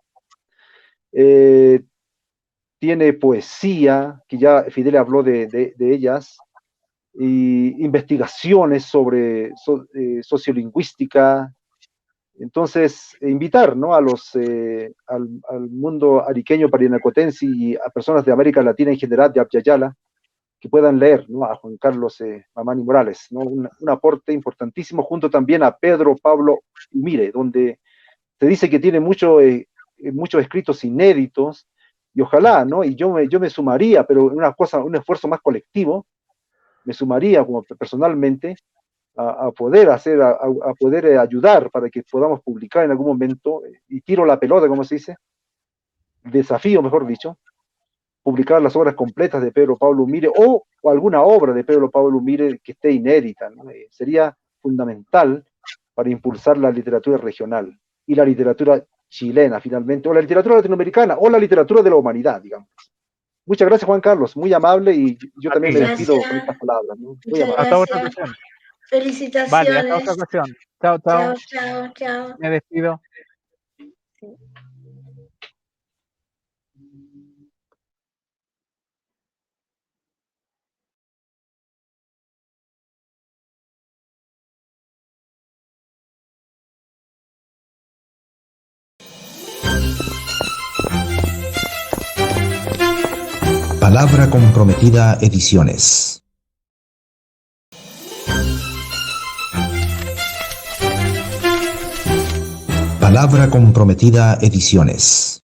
tiene poesía, que ya Fidel habló de ellas, y investigaciones sobre sociolingüística. Entonces, invitar, ¿no? al mundo ariqueño, parinacotense y a personas de América Latina en general, de Abya-Yala, que puedan leer, ¿no? A Juan Carlos Mamani Morales, ¿no? Un aporte importantísimo, junto también a Pedro Pablo Umire, donde se dice que tiene muchos escritos inéditos, y ojalá, ¿no? Y yo me sumaría, pero un esfuerzo más colectivo, me sumaría como personalmente a poder ayudar para que podamos publicar en algún momento, y tiro la pelota, como se dice, desafío, mejor dicho, publicar las obras completas de Pedro Pablo Umire o alguna obra de Pedro Pablo Umire que esté inédita, ¿no? Sería fundamental para impulsar la literatura regional y la literatura chilena, finalmente, o la literatura latinoamericana, o la literatura de la humanidad, digamos. Muchas gracias, Juan Carlos, muy amable, y yo también me despido con estas palabras, ¿no? Muy amable. Hasta otra ocasión. Felicitaciones. Vale, hasta otra ocasión. Chao, chao. Chao, chao, chao. Me despido. Palabra Comprometida Ediciones. Palabra Comprometida Ediciones.